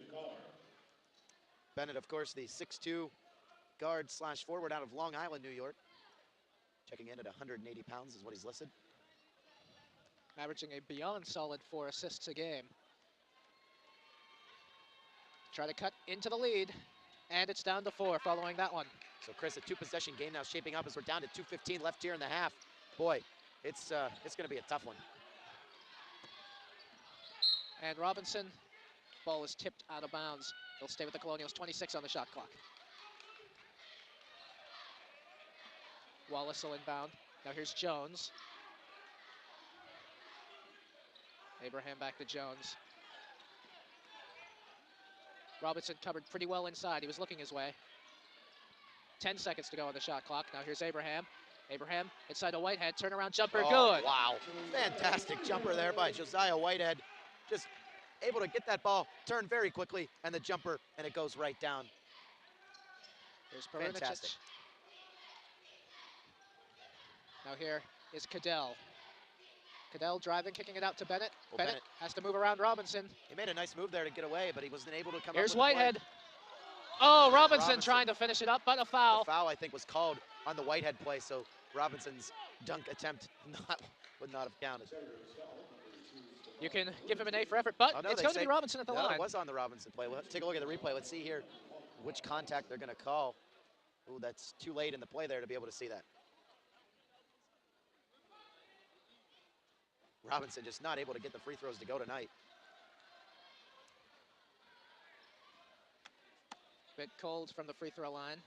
Bennett, of course, the 6'2 guard / forward out of Long Island, New York. Checking in at 180 pounds is what he's listed. Averaging a beyond solid 4 assists a game. Try to cut into the lead, and it's down to 4 following that one. So Chris, a 2-possession game now shaping up as we're down to 2:15 left here in the half. Boy, it's going to be a tough one. And Robinson, ball is tipped out of bounds. They'll stay with the Colonials, 26 on the shot clock. Wallace will inbound. Now here's Jones. Abraham back to Jones. Robinson covered pretty well inside. He was looking his way. 10 seconds to go on the shot clock. Now here's Abraham. Abraham inside to Whitehead. Turnaround jumper, good. Wow. Fantastic jumper there by Josiah Whitehead. Just able to get that ball, turn very quickly, and the jumper, and it goes right down. Here's Fantastic. Perunicic. Now here is Cadell. Cadell driving, kicking it out to Bennett. Well, Bennett has to move around Robinson. He made a nice move there to get away, but he wasn't able to come Here's up with Whitehead. the play. Oh, Robinson trying to finish it up, but a foul. The foul, I think, was called on the Whitehead play, so Robinson's dunk attempt would not have counted. You can give him an A for effort, but it's going to be Robinson at the line. It was on the Robinson play. Let's take a look at the replay. Let's see here which contact they're going to call. Ooh, that's too late in the play there to be able to see that. Robinson just not able to get the free throws to go tonight. Bit cold from the free throw line.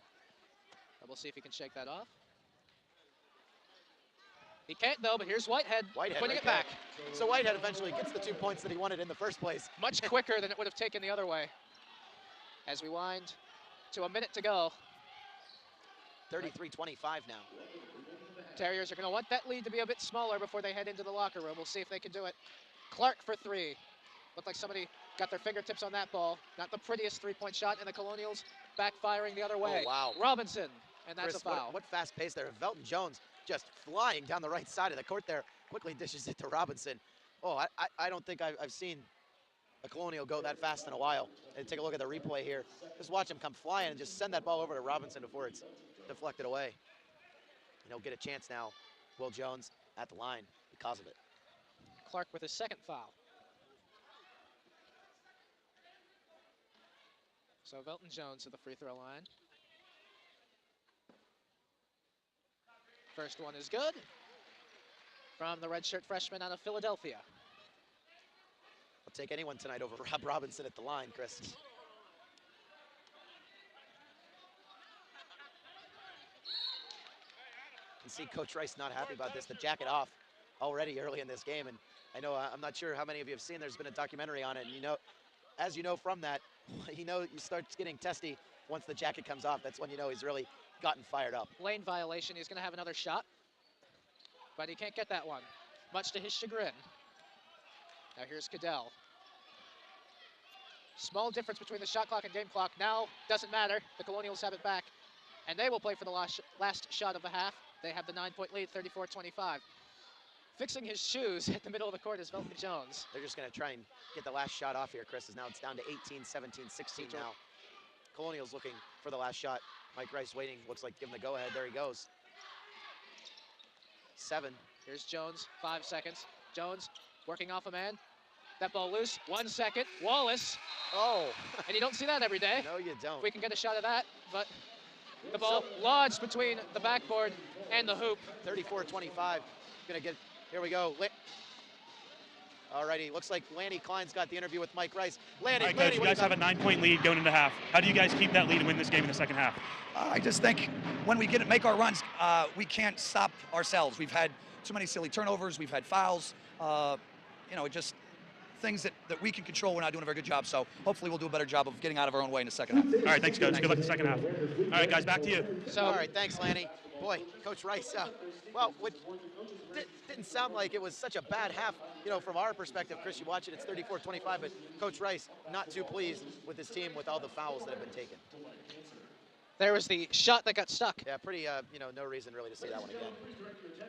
But we'll see if he can shake that off. He can't though, but here's Whitehead putting it back. So Whitehead eventually gets the 2 points that he wanted in the first place. Much quicker than it would have taken the other way. As we wind to a minute to go. 33-25 now. Terriers are going to want that lead to be a bit smaller before they head into the locker room. We'll see if they can do it. Clark for three. Looked like somebody got their fingertips on that ball. Not the prettiest three-point shot, and the Colonials backfiring the other way. Oh, wow. Robinson, and that's Chris, a foul. What fast pace there. Velton Jones just flying down the right side of the court there. Quickly dishes it to Robinson. Oh, I don't think I've seen a Colonial go that fast in a while. And take a look at the replay here. Just watch him come flying and just send that ball over to Robinson before it's deflected away. And he'll get a chance now, Will Jones, at the line because of it. Clark with his second foul. So Velton Jones at the free throw line. First one is good from the redshirt freshman out of Philadelphia. I'll take anyone tonight over Rob Robinson at the line, Chris. You see Coach Rice not happy about this. The jacket off already early in this game. And I know, I'm not sure how many of you have seen, there's been a documentary on it. And you know, as you know from that, you know, you start getting testy once the jacket comes off. That's when you know he's really gotten fired up. Lane violation. He's going to have another shot, but he can't get that one, much to his chagrin. Now here's Cadell. Small difference between the shot clock and game clock. Now doesn't matter. The Colonials have it back, and they will play for the last shot of the half. They have the 9-point lead, 34-25. Fixing his shoes at the middle of the court is Velton Jones. They're just going to try and get the last shot off here, Chris. Now it's down to 18, 17, 16 now. Colonials looking for the last shot. Mike Rice waiting, looks like giving the go-ahead. There he goes. 7. Here's Jones, 5 seconds. Jones working off a man. That ball loose, 1 second. Wallace. Oh. And you don't see that every day. No, you don't. We can get a shot of that, but the ball lodged between the backboard and the hoop. 34-25. Gonna get, here we go. Alrighty, looks like Lanny Klein's got the interview with Mike Rice. Lanny, all right, Coach, you guys have a 9-point lead going into half. How do you guys keep that lead and win this game in the second half? I just think when we make our runs, we can't stop ourselves. We've had too many silly turnovers. We've had fouls. You know, just things that we can control. We're not doing a very good job. So hopefully we'll do a better job of getting out of our own way in the second half. All right, thanks, Coach. Good luck in the second half. All right, guys, back to you. So, all right, thanks, Lanny. Boy, Coach Rice, well, didn't sound like it was such a bad half, you know, from our perspective. Chris, you watch it, it's 34-25, but Coach Rice not too pleased with his team with all the fouls that have been taken. There was the shot that got stuck. Yeah, pretty, you know, no reason really to see that one again.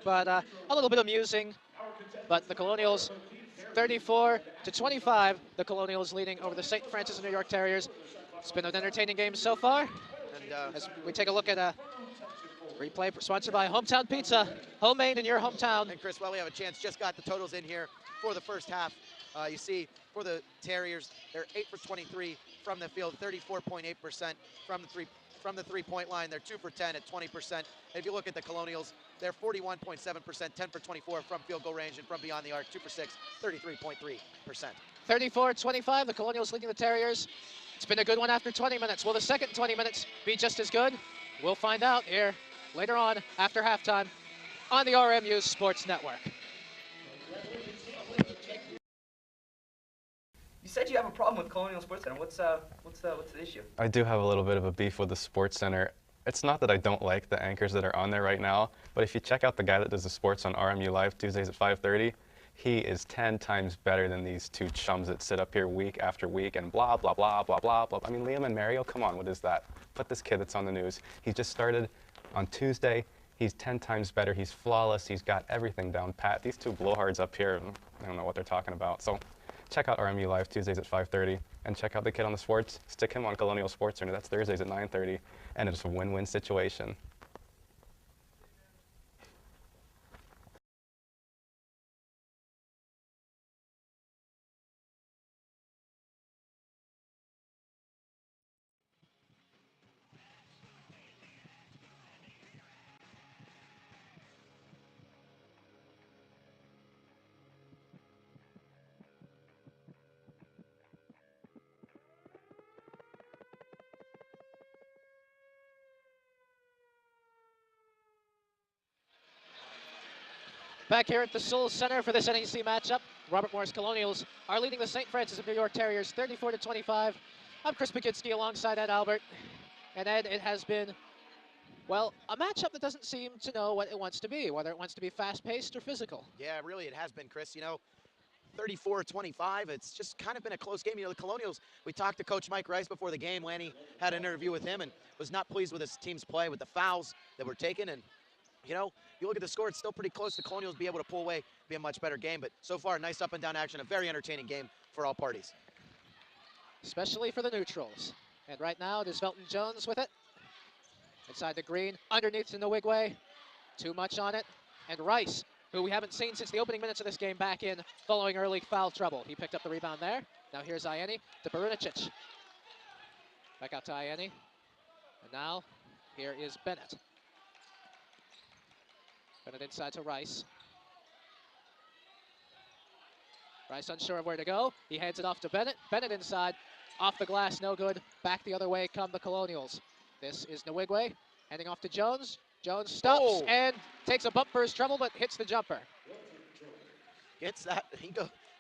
But a little bit amusing, but the Colonials 34-25, the Colonials leading over the St. Francis of New York Terriers. It's been an entertaining game so far. And as we take a look at a replay sponsored by Hometown Pizza, homemade in your hometown. And Chris, while we have a chance, just got the totals in here for the first half. You see, for the Terriers, they're 8 for 23 from the field, 34.8% from the three-point line. They're 2 for 10 at 20%. And if you look at the Colonials, they're 41.7%, 10 for 24 from field goal range, and from beyond the arc, 2 for 6, 33.3%. 34-25, the Colonials leading the Terriers. It's been a good one after 20 minutes. Will the second 20 minutes be just as good? We'll find out here later on after halftime on the RMU Sports Network. You said you have a problem with Colonial Sports Center. What's the issue? I do have a little bit of a beef with the Sports Center. It's not that I don't like the anchors that are on there right now, but if you check out the guy that does the sports on RMU Live Tuesdays at 5:30, he is 10 times better than these two chums that sit up here week after week and blah, blah, blah, blah, blah, blah. I mean, Liam and Mario, come on, what is that? Put this kid that's on the news. He just started on Tuesday. He's 10 times better. He's flawless. He's got everything down pat. These two blowhards up here, I don't know what they're talking about. So check out RMU Live Tuesdays at 5:30 and check out the kid on the sports. Stick him on Colonial Sports Center. That's Thursdays at 9:30, and it's a win-win situation. Back here at the Soul Center for this NEC matchup, Robert Morris Colonials are leading the St. Francis of New York Terriers 34-25. I'm Chris Pakitsky alongside Ed Albert. And Ed, it has been, well, a matchup that doesn't seem to know what it wants to be, whether it wants to be fast-paced or physical. Yeah, really, it has been, Chris. You know, 34-25, it's just kind of been a close game. You know, the Colonials, we talked to Coach Mike Rice before the game. Lanny had an interview with him and was not pleased with his team's play, with the fouls that were taken. And you know, you look at the score, it's still pretty close. The Colonials be able to pull away, be a much better game. But so far, nice up and down action, a very entertaining game for all parties. Especially for the neutrals. And right now, it is Velton Jones with it. Inside the green, underneath in the Wigway. Too much on it. And Rice, who we haven't seen since the opening minutes of this game, back in following early foul trouble. He picked up the rebound there. Now here's Ianni to Barunicic. Back out to Ianni. And now, here is Bennett. Bennett inside to Rice. Rice unsure of where to go. He hands it off to Bennett. Bennett inside. Off the glass, no good. Back the other way come the Colonials. This is Nwigwe. Handing off to Jones. Jones stops and takes a bump for his trouble, but hits the jumper. Gets that. He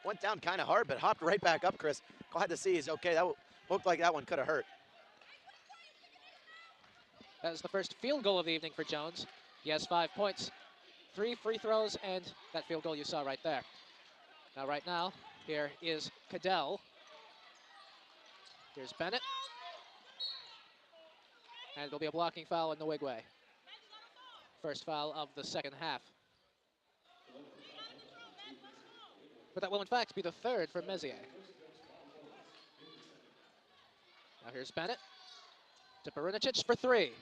went down kind of hard, but hopped right back up, Chris. Glad to see he's okay. That looked like that one could have hurt. That is the first field goal of the evening for Jones. He has 5 points. 3 free throws, and that field goal you saw right there. Now, right now, here is Cadell. Here's Bennett. And there'll be a blocking foul in the Wigway. First foul of the second half. But that will, in fact, be the third for Messier. Now here's Bennett to Barunicic for 3.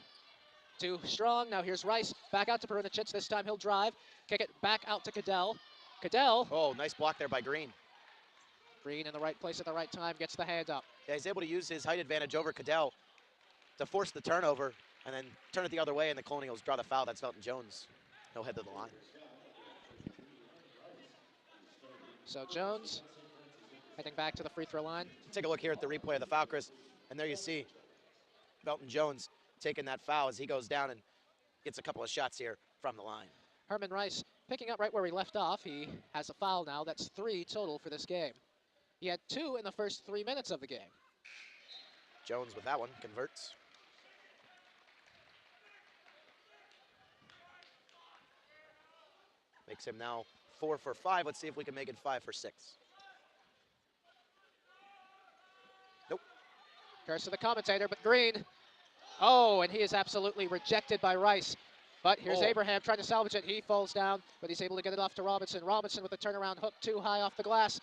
Too strong. Now here's Rice. Back out to Barunicic. This time he'll drive. Kick it back out to Cadell. Cadell. Oh, nice block there by Green. Green in the right place at the right time. Gets the hand up. Yeah, he's able to use his height advantage over Cadell to force the turnover and then turn it the other way, and the Colonials draw the foul. That's Velton Jones. No head to the line. So Jones heading back to the free throw line. Take a look here at the replay of the foul, Chris. And there you see Velton Jones taking that foul as he goes down and gets a couple of shots here from the line. Herman Rice picking up right where he left off. He has a foul now. That's 3 total for this game. He had 2 in the first 3 minutes of the game. Jones with that one converts. Makes him now 4 for 5. Let's see if we can make it 5 for 6. Nope. Curse of the commentator, but Green. Oh, and he is absolutely rejected by Rice. But here's Abraham trying to salvage it. He falls down, but he's able to get it off to Robinson. Robinson with the turnaround hook too high off the glass.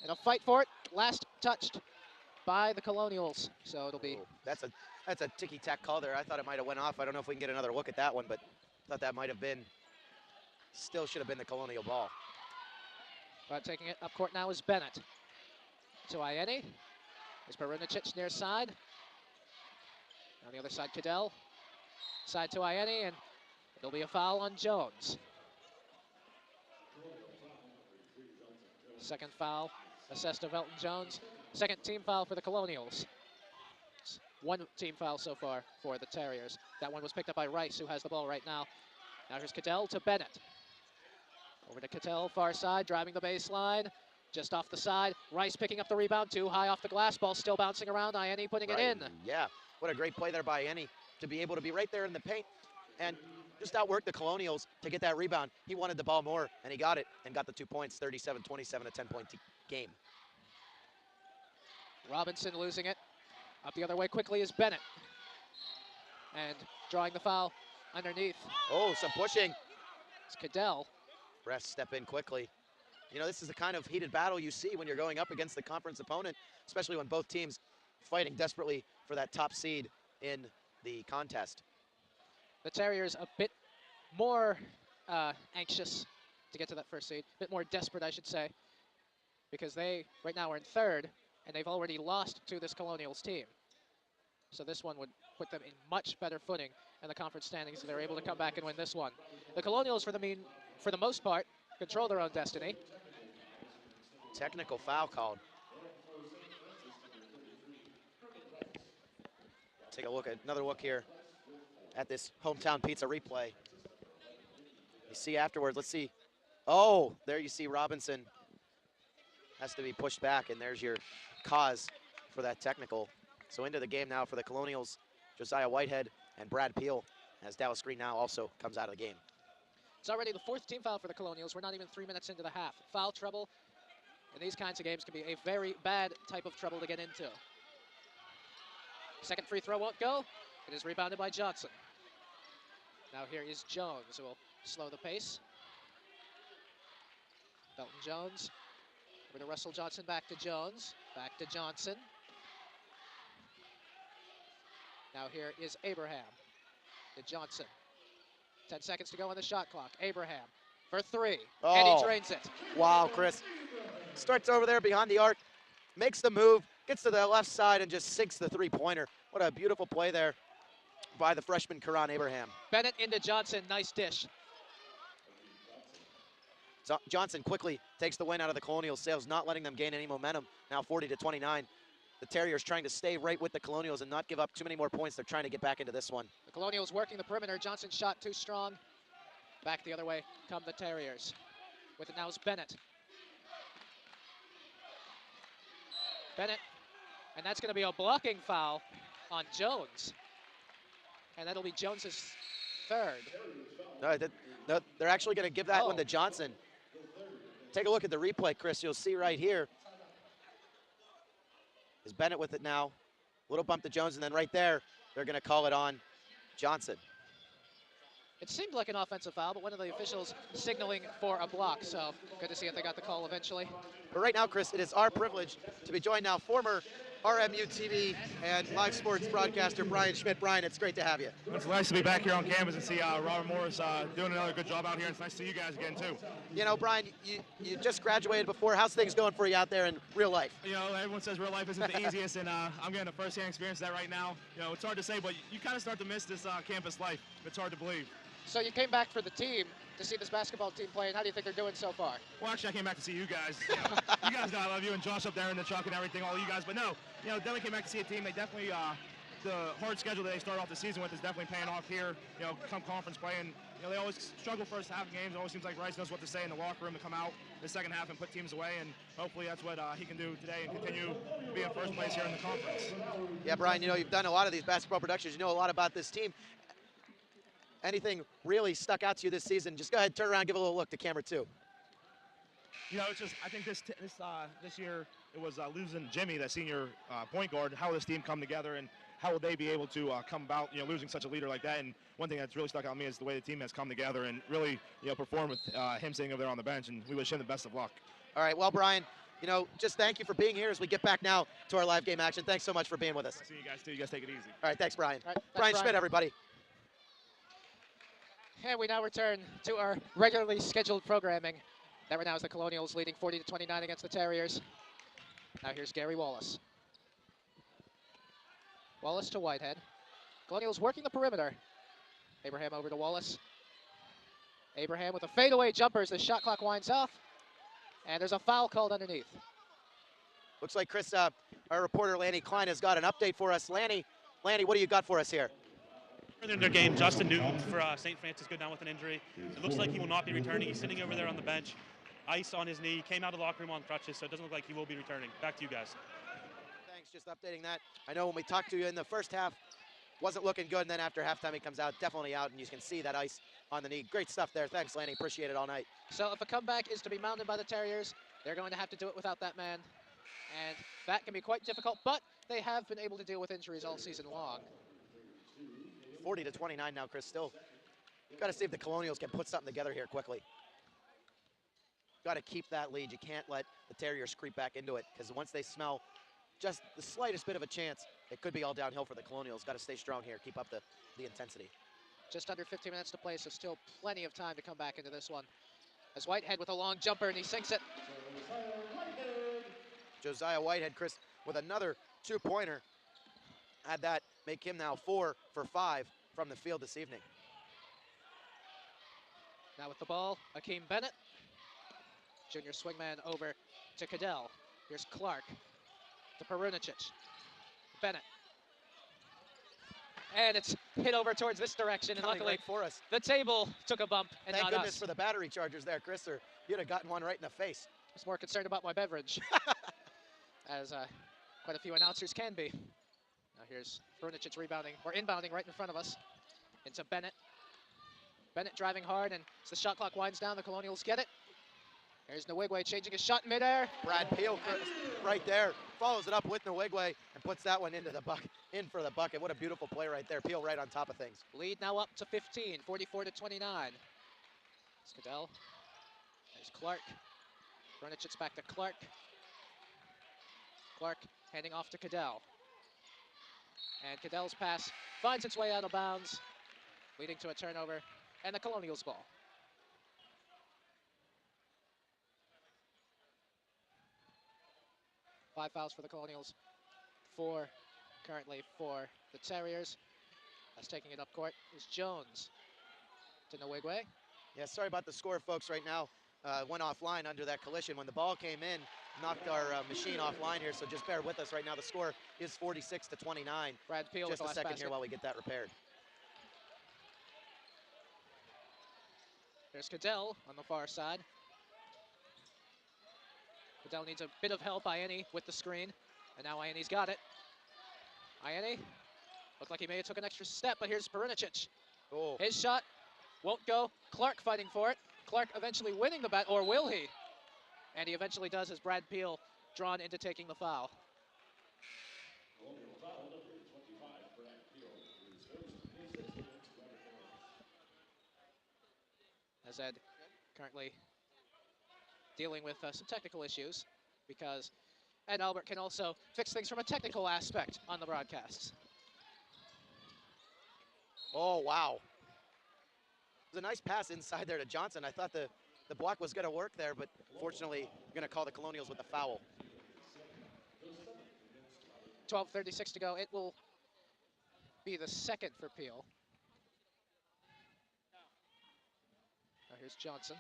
And a fight for it. Last touched by the Colonials. So it'll be... That's a ticky-tack call there. I thought it might have went off. I don't know if we can get another look at that one, but thought that might have been... Still should have been the Colonial ball. But taking it up court now is Bennett. To Ianni. There's Barunicic near side. On the other side, Cadell. Side to Ianni, and it'll be a foul on Jones. Second foul assessed of Elton Jones. Second team foul for the Colonials. One team foul so far for the Terriers. That one was picked up by Rice, who has the ball right now. Now here's Cadell to Bennett. Over to Cadell, far side, driving the baseline. Just off the side. Rice picking up the rebound, too high off the glass. Ball still bouncing around. Ianni putting it in. Yeah, what a great play there by Ianni to be able to be right there in the paint and just outwork the Colonials to get that rebound. He wanted the ball more, and he got it, and got the 2 points, 37-27, a 10-point game. Robinson losing it. Up the other way quickly is Bennett. And drawing the foul underneath. Oh, some pushing. It's Cadell. Refs step in quickly. You know, this is the kind of heated battle you see when you're going up against the conference opponent, especially when both teams fighting desperately for that top seed in the contest. The Terriers a bit more anxious to get to that first seed, a bit more desperate, I should say, because they right now are in third, and they've already lost to this Colonials team. So this one would put them in much better footing in the conference standings if they're able to come back and win this one. The Colonials, for the most part, control their own destiny. Technical foul called. Take a look at another look here at this hometown pizza replay. You see afterwards, let's see. Oh, there you see Robinson has to be pushed back, and there's your cause for that technical. So into the game now for the Colonials, Josiah Whitehead and Brad Peel, as Dallas Green now also comes out of the game. It's already the fourth team foul for the Colonials. We're not even 3 minutes into the half. Foul trouble in these kinds of games can be a very bad type of trouble to get into. Second free throw won't go. It is rebounded by Johnson. Now here is Jones, who will slow the pace. Belton Jones. Over to Russell Johnson, back to Jones. Back to Johnson. Now here is Abraham to Johnson. 10 seconds to go on the shot clock. Abraham for three, and he drains it. Wow, Chris. Starts over there behind the arc, makes the move, gets to the left side, and just sinks the three-pointer. What a beautiful play there by the freshman Karan Abraham. Bennett into Johnson, nice dish. So Johnson quickly takes the win out of the Colonials' sails, not letting them gain any momentum. Now 40-29. The Terriers trying to stay right with the Colonials and not give up too many more points. They're trying to get back into this one. The Colonials working the perimeter. Johnson's shot too strong. Back the other way come the Terriers. With it now is Bennett. Bennett, and that's going to be a blocking foul on Jones. And that'll be Jones's third. No, they're actually going to give that one to Johnson. Take a look at the replay, Chris. You'll see right here is Bennett with it now. Little bump to Jones, and then right there, they're going to call it on Johnson. It seemed like an offensive foul, but one of the officials signaling for a block, so good to see if they got the call eventually. But right now, Chris, it is our privilege to be joined now, former RMU TV and live sports broadcaster Brian Schmidt. Brian, it's great to have you. It's nice to be back here on campus and see Robert Morris doing another good job out here. It's nice to see you guys again, too. You know, Brian, you just graduated before. How's things going for you out there in real life? You know, everyone says real life isn't the easiest, and I'm getting a first-hand experience of that right now. You know, it's hard to say, but you kind of start to miss this campus life. It's hard to believe. So you came back for the team to see this basketball team play, and how do you think they're doing so far? Well, actually, I came back to see you guys. You guys know I love you, and Josh up there in the truck and everything, all you guys. But no, you know, definitely came back to see a team. They definitely, the hard schedule that they start off the season with is definitely paying off here. You know, come conference play, and you know, they always struggle first half games. It always seems like Rice knows what to say in the locker room to come out the second half and put teams away, and hopefully that's what he can do today and continue to be in first place here in the conference. Yeah, Brian, you know, you've done a lot of these basketball productions. You know a lot about this team. Anything really stuck out to you this season? Just go ahead, turn around, give a little look to camera 2. You know, it's just, I think this year it was losing Jimmy, that senior point guard. How will this team come together, and how will they be able to come about, you know, losing such a leader like that? And one thing that's really stuck out to me is the way the team has come together and really, you know, performed with him sitting over there on the bench, and we wish him the best of luck. All right, well, Brian, you know, just thank you for being here as we get back now to our live game action. Thanks so much for being with us. I see you guys too. You guys take it easy. All right, thanks, Brian. All right, Brian Schmidt, everybody. And we now return to our regularly scheduled programming. That right now is the Colonials leading 40-29 against the Terriers. Now here's Gary Wallace. Wallace to Whitehead. Colonials working the perimeter. Abraham over to Wallace. Abraham with a fadeaway jumper as the shot clock winds off. And there's a foul called underneath. Looks like Chris, our reporter Lanny Klein has got an update for us. Lanny, what do you got for us here? Further in their game, Justin Newton for St. Francis go down with an injury. It looks like he will not be returning. He's sitting over there on the bench, ice on his knee, came out of the locker room on crutches, so it doesn't look like he will be returning. Back to you guys. Thanks, just updating that. I know when we talked to you in the first half, wasn't looking good, and then after halftime he comes out, definitely out, and you can see that ice on the knee. Great stuff there. Thanks, Lanny. Appreciate it all night. So if a comeback is to be mounted by the Terriers, they're going to have to do it without that man. And that can be quite difficult, but they have been able to deal with injuries all season long. 40-29 now, Chris. Still, you've got to see if the Colonials can put something together here quickly. Got to keep that lead. You can't let the Terriers creep back into it, because once they smell just the slightest bit of a chance, it could be all downhill for the Colonials. Got to stay strong here. Keep up the intensity. Just under 15 minutes to play, so still plenty of time to come back into this one. As Whitehead with a long jumper, and he sinks it. Josiah Whitehead, Chris, with another two-pointer. Had that make him now 4 for 5 from the field this evening. Now with the ball, Akeem Bennett. Junior swingman over to Cadell. Here's Clark to Perunicic. Bennett. And it's hit over towards this direction, and luckily right for us. The table took a bump, and Thank not goodness us. for the battery chargers there, Chris, or you'd have gotten one right in the face. I was more concerned about my beverage, as quite a few announcers can be. Now here's Perunicic rebounding, or inbounding right in front of us, into Bennett. Bennett driving hard, and as the shot clock winds down, the Colonials get it. Here's Nwigwe changing his shot in midair. Brad Peel right there follows it up with Nwigwe and puts that one into the bucket, in for the bucket. What a beautiful play right there. Peel right on top of things. Lead now up to 15, 44-29. Cadell. There's Clark. Perunicic back to Clark. Clark handing off to Cadell. And Cadell's pass finds its way out of bounds, leading to a turnover and the Colonials ball. Five fouls for the Colonials, 4 currently for the Terriers. As taking it up court is Jones to Nwigwe. Yeah, sorry about the score, folks, right now. Went offline under that collision. When the ball came in, knocked our machine offline here, so just bear with us right now. The score is 46-29. Brad Peel just with a the second basket here while we get that repaired. There's Cadell on the far side. Cadell needs a bit of help, Ianni, with the screen. And now Ianni's got it. Ianni looked like he may have took an extra step, but here's Perunicic. Oh. His shot won't go. Clark fighting for it. Clark eventually winning the bat, or will he? And he eventually does, as Brad Peel drawn into taking the foul. As Ed currently dealing with some technical issues, because Ed Albert can also fix things from a technical aspect on the broadcasts. Oh, wow. It was a nice pass inside there to Johnson. I thought the block was going to work there, but fortunately, going to call the Colonials with the foul. 12:36 to go. It will be the second for Peel. Now here's Johnson.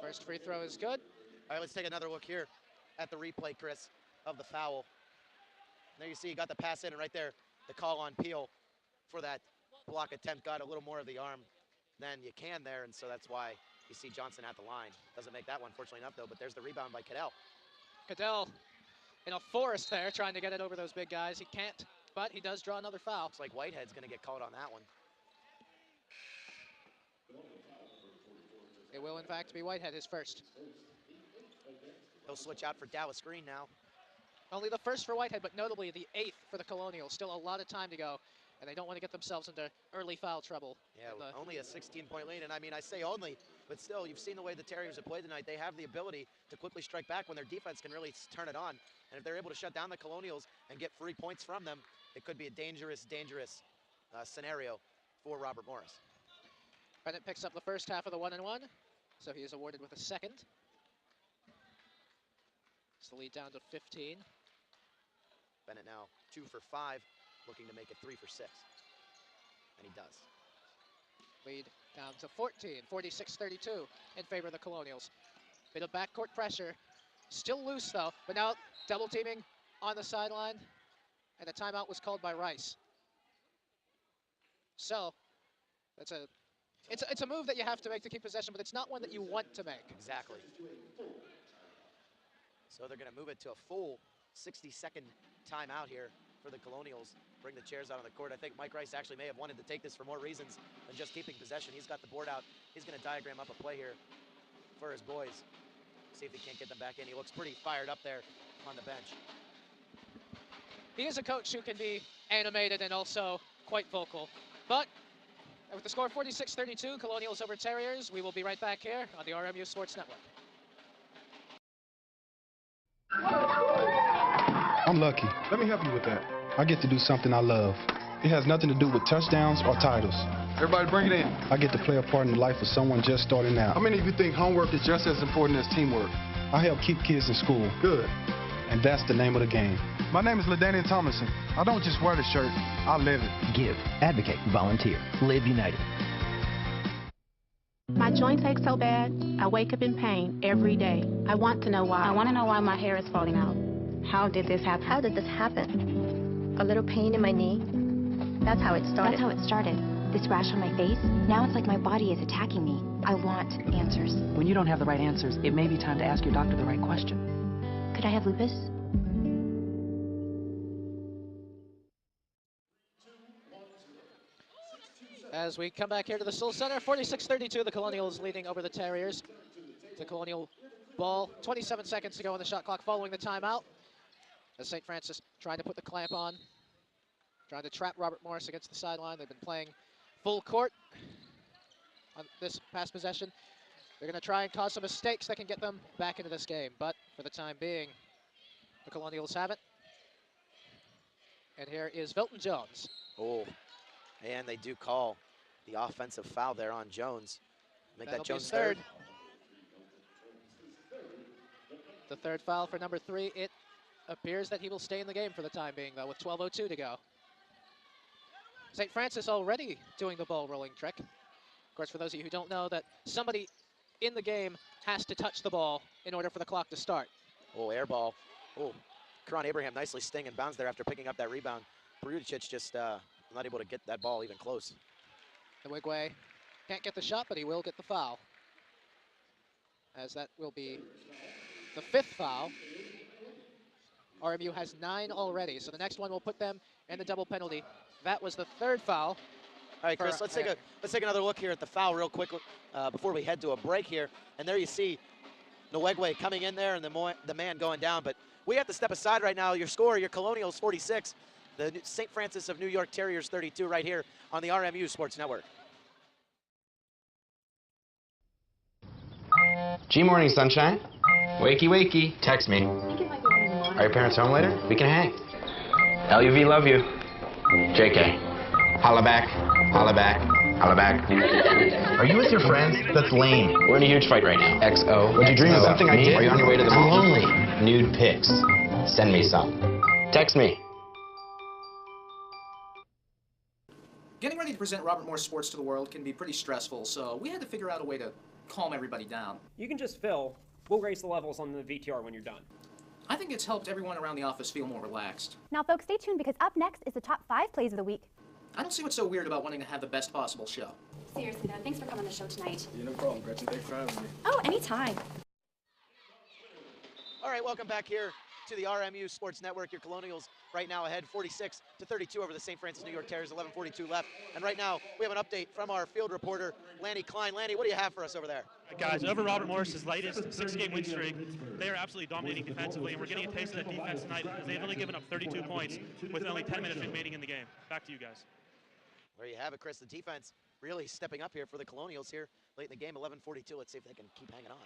First free throw is good. All right, let's take another look here at the replay, Chris, of the foul. There you see, you got the pass in, and right there, the call on Peel for that block attempt got a little more of the arm than you can there, and so that's why you see Johnson at the line. Doesn't make that one, fortunately enough, though, but there's the rebound by Cadell. Cadell in a forest there, trying to get it over those big guys. He can't, but he does draw another foul. Looks like Whitehead's going to get called on that one. It will, in fact, be Whitehead, his first. He'll switch out for Dallas Green now. Only the first for Whitehead, but notably the 8th for the Colonials. Still a lot of time to go, and they don't want to get themselves into early foul trouble. Yeah, only a 16-point lead, and I mean, I say only, but still, you've seen the way the Terriers have played tonight. They have the ability to quickly strike back when their defense can really turn it on, and if they're able to shut down the Colonials and get free points from them, it could be a dangerous, dangerous scenario for Robert Morris. Bennett picks up the first half of the 1-and-1, so he is awarded with a second. It's the lead down to 15. Bennett now 2 for 5, looking to make it 3 for 6. And he does. Lead down to 14, 46-32 in favor of the Colonials. Bit of backcourt pressure. Still loose though, but now double teaming on the sideline, and the timeout was called by Rice. So it's a move that you have to make to keep possession, but it's not one that you want to make. Exactly. So they're going to move it to a full 60-second timeout here for the Colonials. Bring the chairs out on the court. I think Mike Rice actually may have wanted to take this for more reasons than just keeping possession. He's got the board out. He's going to diagram up a play here for his boys. See if he can't get them back in. He looks pretty fired up there on the bench. He is a coach who can be animated and also quite vocal. But with the score 46-32, Colonials over Terriers, we will be right back here on the RMU Sports Network. I'm lucky. Let me help you with that. I get to do something I love. It has nothing to do with touchdowns or titles. Everybody bring it in. I get to play a part in the life of someone just starting out. How many of you think homework is just as important as teamwork? I help keep kids in school. Good. And that's the name of the game. My name is LaDainian Thomason. I don't just wear the shirt, I live it. Give, advocate, volunteer. Live United. My joints ache so bad, I wake up in pain every day. I want to know why. I want to know why my hair is falling out. How did this happen? How did this happen? A little pain in my knee. That's how it started. That's how it started. This rash on my face, now it's like my body is attacking me. I want answers. When you don't have the right answers, it may be time to ask your doctor the right question. Could I have lupus? As we come back here to the Soul Center, 46-32, the Colonials leading over the Terriers. The Colonial ball, 27 seconds to go on the shot clock following the timeout. As St. Francis trying to put the clamp on, trying to trap Robert Morris against the sideline. They've been playing full court on this past possession. They're going to try and cause some mistakes that can get them back into this game. But for the time being, the Colonials have it. And here is Velton Jones. Oh, and they do call the offensive foul there on Jones. Make that Jones third. The third foul for number 3. It appears that he will stay in the game for the time being, though, with 12:02 to go. St. Francis already doing the ball rolling trick. Of course, for those of you who don't know, that somebody in the game has to touch the ball in order for the clock to start. Oh, air ball. Oh, Karan Abraham nicely staying in bounds there after picking up that rebound. Perudicic just not able to get that ball even close. The Wigway can't get the shot, but he will get the foul, as that will be the 5th foul. RMU has 9 already, so the next one will put them in the double penalty. That was the 3rd foul. All right, Chris, let's take another look here at the foul real quick before we head to a break here. And there you see Nwegwe coming in there and the man going down. But we have to step aside right now. Your score, your Colonials 46, the St. Francis of New York Terriers 32 right here on the RMU Sports Network. G-Morning, sunshine. Wakey, wakey. Text me. Are your parents home later? We can hang. LUV, love you. JK. Holla back. Holla back. Holla back. Are you with your friends? That's lame. We're in a huge fight right now. XO. Would you dream of something I did? Are you on your way to the mall? Lonely. Nude pics. Send me some. Text me. Getting ready to present Robert Morris Sports to the world can be pretty stressful, so we had to figure out a way to calm everybody down. You can just fill. We'll raise the levels on the VTR when you're done. I think it's helped everyone around the office feel more relaxed. Now, folks, stay tuned because up next is the top 5 plays of the week. I don't see what's so weird about wanting to have the best possible show. Seriously, though, thanks for coming on the show tonight. Yeah, no problem, Gretchen. Thanks for having me. Oh, anytime. All right, welcome back here to the RMU Sports Network. Your Colonials right now ahead 46-32 over the St. Francis New York Terriers, 11:42 left. And right now we have an update from our field reporter, Lanny Klein. Lanny, what do you have for us over there? Guys, over Robert Morris's latest 6-game win streak, they are absolutely dominating defensively, and we're getting a taste of that defense tonight because they've only given up 32 points with only 10 minutes remaining in the game. Back to you guys. There you have it, Chris. The defense really stepping up here for the Colonials here late in the game, 11:42. Let's see if they can keep hanging on.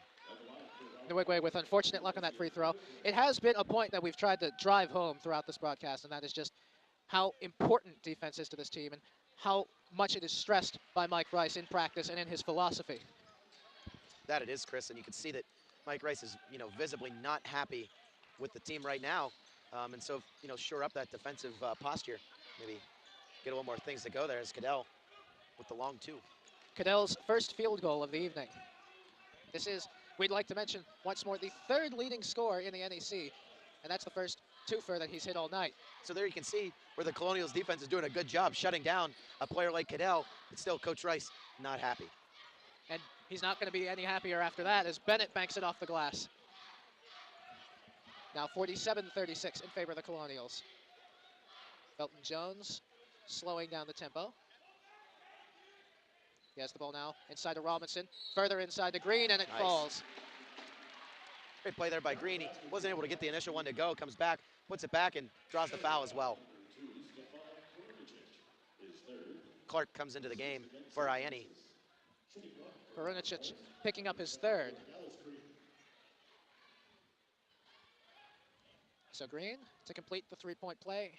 Nwegwe with unfortunate luck on that free throw. It has been a point that we've tried to drive home throughout this broadcast, and that is just how important defense is to this team and how much it is stressed by Mike Rice in practice and in his philosophy. That it is, Chris, and you can see that Mike Rice is, visibly not happy with the team right now, and so, shore up that defensive posture. Maybe get a little more things to go there as Cadell with the long 2. Cadell's first field goal of the evening. This is We'd like to mention once more the third leading scorer in the NEC, and that's the first twofer that he's hit all night. So there you can see where the Colonials defense is doing a good job shutting down a player like Cadell, but still Coach Rice not happy. And he's not going to be any happier after that as Bennett banks it off the glass. Now 47-36 in favor of the Colonials. Felton Jones slowing down the tempo. He has the ball now inside to Robinson, further inside to Green, and it falls. Great play there by Green. He wasn't able to get the initial one to go, comes back, puts it back, and draws the foul as well. Clark comes into the game for Iene. Perunicic picking up his third. So Green to complete the three-point play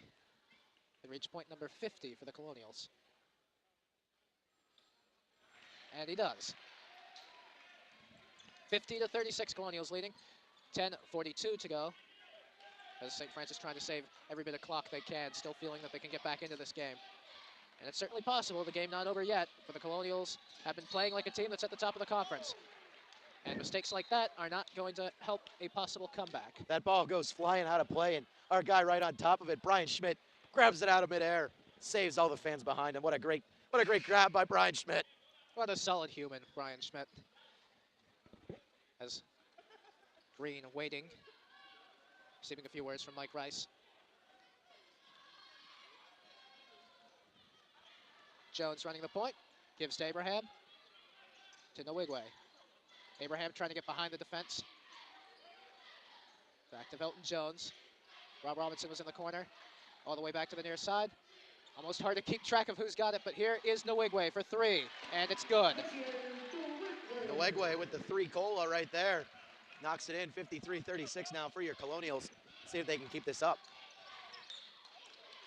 and reach point number 50 for the Colonials. And he does. 50-36 Colonials leading. 10:42 to go. As St. Francis trying to save every bit of clock they can, still feeling that they can get back into this game. And it's certainly possible, the game not over yet, for the Colonials have been playing like a team that's at the top of the conference. And mistakes like that are not going to help a possible comeback. That ball goes flying out of play, and our guy right on top of it, Brian Schmidt, grabs it out of midair, saves all the fans behind him. What a great grab by Brian Schmidt. What a solid human, Brian Schmidt. As Green waiting, receiving a few words from Mike Rice. Jones running the point, gives to Abraham, to Nwigwe. Abraham trying to get behind the defense. Back to Felton Jones. Rob Robinson was in the corner, all the way back to the near side. Almost hard to keep track of who's got it, but here is Nwigwe for three, and it's good. Nwigwe with the three-cola right there. Knocks it in, 53-36 now for your Colonials. See if they can keep this up.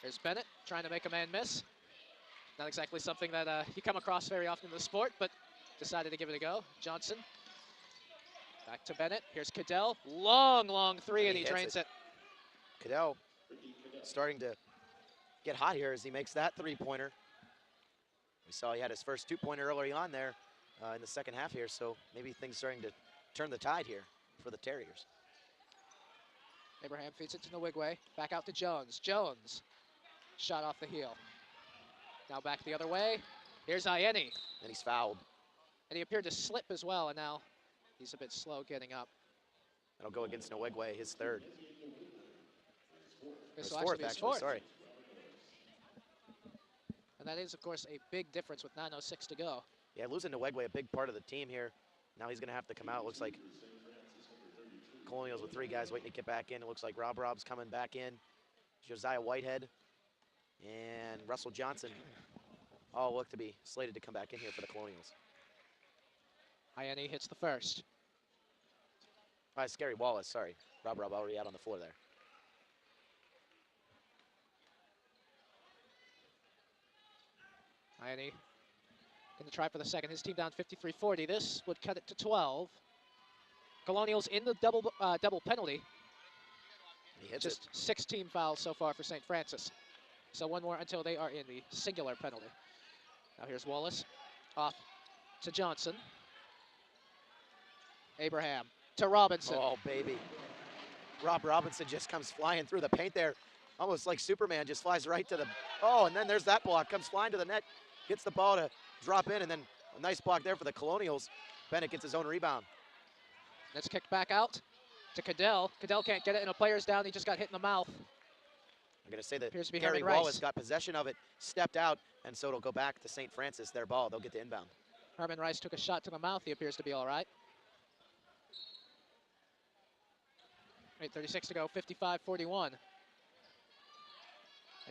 Here's Bennett trying to make a man miss. Not exactly something that you come across very often in the sport, but decided to give it a go. Johnson. Back to Bennett. Here's Cadell. Long three, and he drains it. Cadell starting to get hot here as he makes that three-pointer. We saw he had his first two-pointer early on there in the second half here, so maybe things starting to turn the tide here for the Terriers. Abraham feeds it to Nwigwe. Back out to Jones. Jones. Shot off the heel. Now back the other way. Here's Iene. And he's fouled. And he appeared to slip as well, and now he's a bit slow getting up. That'll go against Nwigwe, his third. His fourth, actually, sorry. And that is, of course, a big difference with 9:06 to go. Yeah, losing Nwigwe, a big part of the team here. Now he's going to have to come out. Looks like Colonials with three guys waiting to get back in. It looks like Rob's coming back in. Josiah Whitehead and Russell Johnson all look to be slated to come back in here for the Colonials. Iene hits the first. Scary Wallace, sorry. Rob already out on the floor there. Iene going to try for the second. His team down 53-40. This would cut it to 12. Colonials in the double penalty. He hits Just 6 team fouls so far for St. Francis. So one more until they are in the singular penalty. Now here's Wallace. Off to Johnson. Abraham to Robinson. Oh, baby. Rob Robinson just comes flying through the paint there. Almost like Superman, just flies right to the... Oh, and then there's that block. Comes flying to the net. Gets the ball to drop in, and then a nice block there for the Colonials. Bennett gets his own rebound. That's kicked back out to Cadell. Cadell can't get it, and a player's down. He just got hit in the mouth. I'm going to say that Appears to be Gary Herman Rice. Wallace got possession of it, stepped out, and so it'll go back to St. Francis, their ball. They'll get the inbound. Herman Rice took a shot to the mouth. He appears to be all right. 8:36 to go, 55-41. And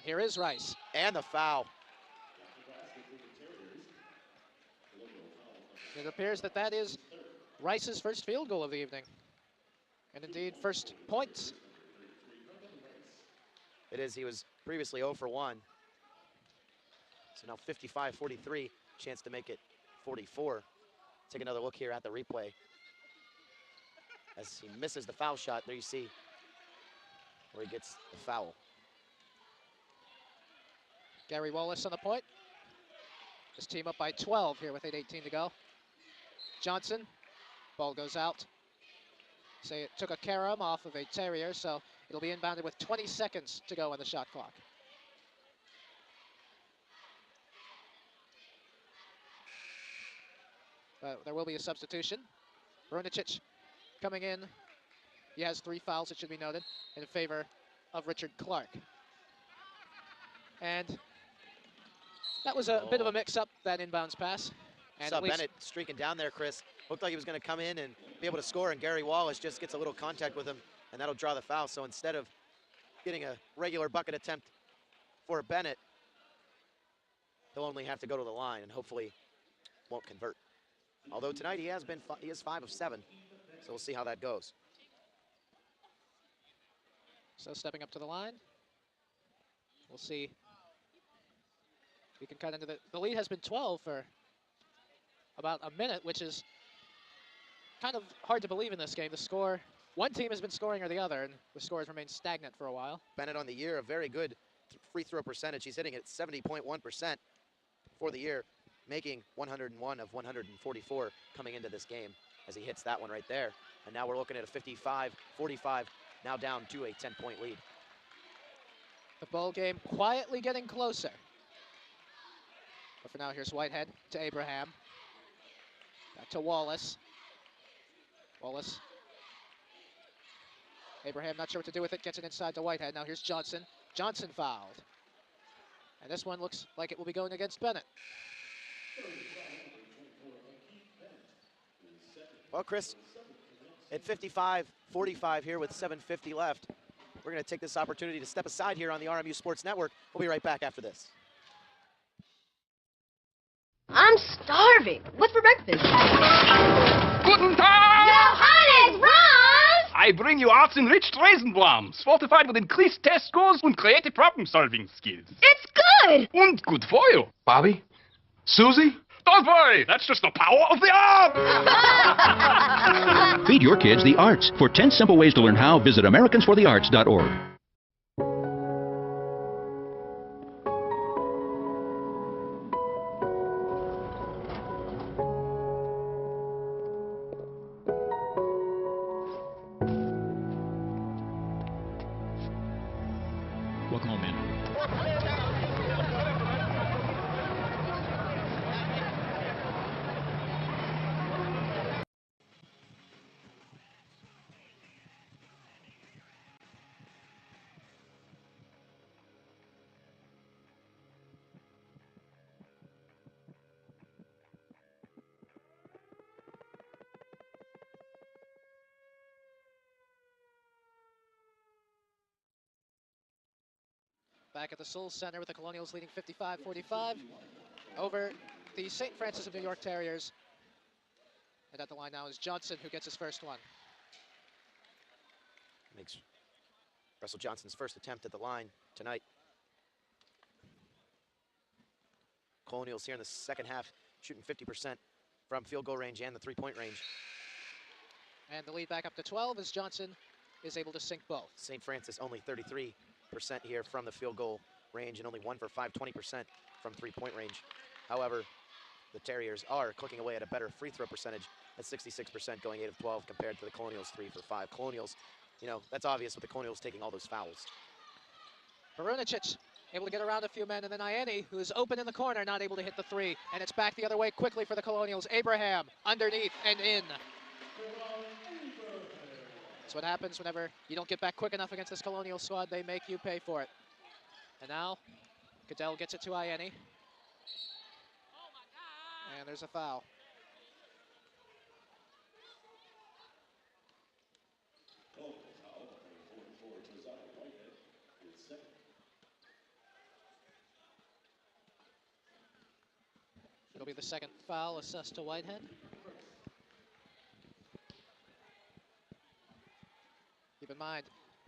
here is Rice. And the foul. It appears that that is Rice's first field goal of the evening. And indeed, first points. It is. He was previously 0 for 1. So now 55-43, chance to make it 44. Take another look here at the replay. As he misses the foul shot, there you see where he gets the foul. Gary Wallace on the point. His team up by 12 here with 8:18 to go. Johnson Ball goes out. Say it took a carom off of a Terrier, so it'll be inbounded with 20 seconds to go on the shot clock. There will be a substitution. Brunicic coming in. He has 3 fouls, it should be noted, in favor of Richard Clark. And that was a bit of a mix-up, that inbounds pass. And Saw Bennett streaking down there, Chris. Looked like he was going to come in and be able to score, and Gary Wallace just gets a little contact with him, and that'll draw the foul. So instead of getting a regular bucket attempt for Bennett, he'll only have to go to the line and hopefully won't convert. Although tonight he is 5 of 7, so we'll see how that goes. So stepping up to the line, we'll see. We can cut into the lead has been 12 for about a minute, which is kind of hard to believe in this game. The score, one team has been scoring or the other, and the score has remained stagnant for a while. Bennett on the year, a very good free throw percentage. He's hitting at 70.1% for the year, making 101 of 144 coming into this game as he hits that one right there. And now we're looking at a 55-45, now down to a 10-point lead. The ball game quietly getting closer. But for now, here's Whitehead to Abraham. Back to Wallace. Wallace. Abraham not sure what to do with it, gets it inside to Whitehead. Now here's Johnson. Johnson fouled. And this one looks like it will be going against Bennett. Well, Chris, at 55-45 here with 7:50 left, we're going to take this opportunity to step aside here on the RMU Sports Network. We'll be right back after this. I'm starving. What's for breakfast? Guten Tag! Johannes, Franz! I bring you arts-enriched Raisinblums, fortified with increased test scores and creative problem-solving skills. It's good! And good for you. Bobby? Susie? Don't worry, that's just the power of the art! Feed your kids the arts. For 10 simple ways to learn how, visit americansforthearts.org. Welcome home, man. Back at the Souls Center with the Colonials leading 55-45 over the St. Francis of New York Terriers. And at the line now is Johnson, who gets his first one. Makes Russell Johnson's first attempt at the line tonight. Colonials here in the second half shooting 50% from field goal range and the three-point range. And the lead back up to 12 as Johnson is able to sink both. St. Francis only 33% here from the field goal range and only 1 for 5, 20% from three-point range. However, the Terriers are clicking away at a better free throw percentage at 66% going 8 of 12 compared to the Colonials 3 for 5. Colonials, you know, that's obvious with the Colonials taking all those fouls. Brunicic able to get around a few men, and then Ianni, who is open in the corner, not able to hit the three. And it's back the other way quickly for the Colonials. Abraham underneath and in. That's what happens whenever you don't get back quick enough against this Colonial squad. They make you pay for it. And now, Goodell gets it to Ianni. And there's a foul. It'll be the second foul assessed to Whitehead. Keep in mind,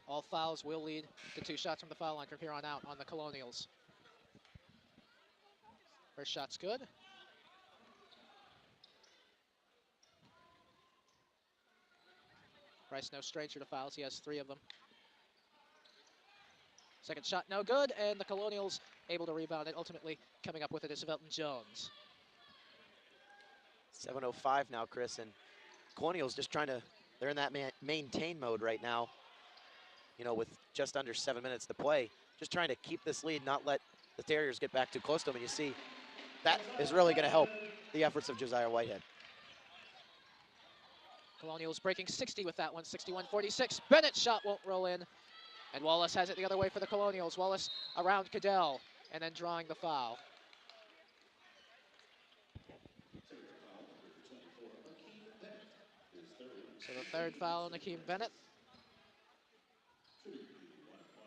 all fouls will lead to 2 shots from the foul line from here on out on the Colonials. First shot's good. Bryce no stranger to fouls. He has 3 of them. Second shot no good, and the Colonials able to rebound it. Ultimately coming up with it is Velton Jones. 7:05 now, Chris, and Colonials just trying to, they're in that maintain mode right now, you know, with just under 7 minutes to play. Just trying to keep this lead, not let the Terriers get back too close to them. And you see, that is really going to help the efforts of Josiah Whitehead. Colonials breaking 60 with that one, 61-46. Bennett's shot won't roll in, and Wallace has it the other way for the Colonials. Wallace around Cadell, and then drawing the foul. So the third foul on Akeem Bennett.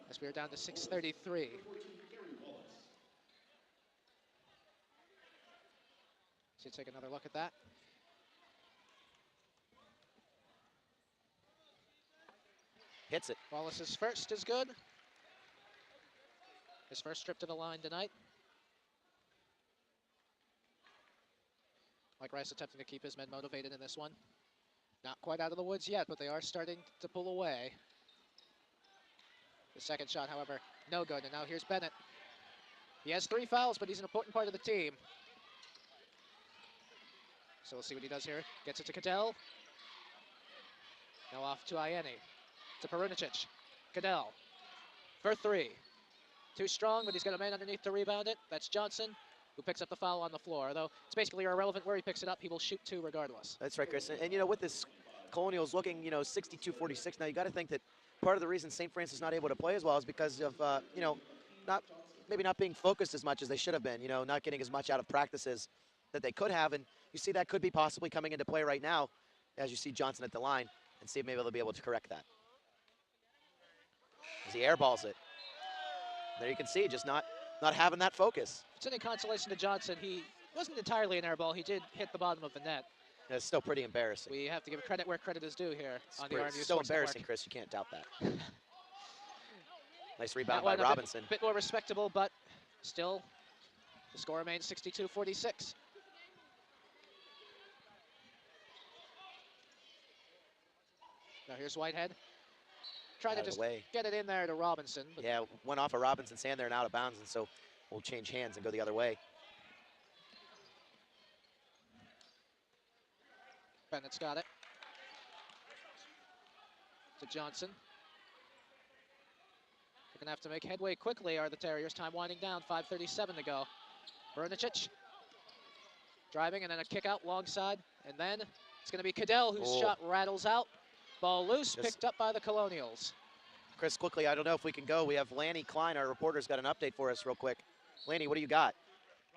As we are down to 6:33. So take another look at that. Hits it. Wallace's first is good. His first trip to the line tonight. Mike Rice attempting to keep his men motivated in this one. Not quite out of the woods yet, but they are starting to pull away. The second shot, however, no good. And now here's Bennett. He has 3 fouls, but he's an important part of the team. So we'll see what he does here. Gets it to Cadell. Now off to Ianni. To Perunicic. Cadell for 3. Too strong, but he's got a man underneath to rebound it. That's Johnson, who picks up the foul on the floor. Although it's basically irrelevant where he picks it up, he will shoot 2 regardless. That's right, Chris. And you know, with this Colonials looking, you know, 62-46 now, you got to think that part of the reason St. Francis is not able to play as well is because of, you know, maybe not being focused as much as they should have been, you know, not getting as much out of practices that they could have. And you see that could be possibly coming into play right now as you see Johnson at the line, and see if maybe they'll be able to correct that. As he airballs it. There you can see, just not having that focus. It's any consolation to Johnson. He wasn't entirely an air ball. He did hit the bottom of the net. It's still pretty embarrassing. We have to give credit where credit is due here on the RMU It's so Sports embarrassing, Network. Chris. You can't doubt that. Nice rebound That by one Robinson. A bit more respectable, but still, the score remains 62-46. Now here's Whitehead. Trying to just get it in there to Robinson. But Yeah, went off of Robinson's hand there and out of bounds, and so we'll change hands and go the other way. Bennett's got it. To Johnson. They're going to have to make headway quickly, are the Terriers. Time winding down, 5:37 to go. Brunicic driving, and then a kick out long side. And then it's going to be Cadell, whose shot rattles out. Ball loose, picked up by the Colonials. Chris, quickly, I don't know if we can go. We have Lanny Klein, our reporter's got an update for us real quick. Lanny, what do you got?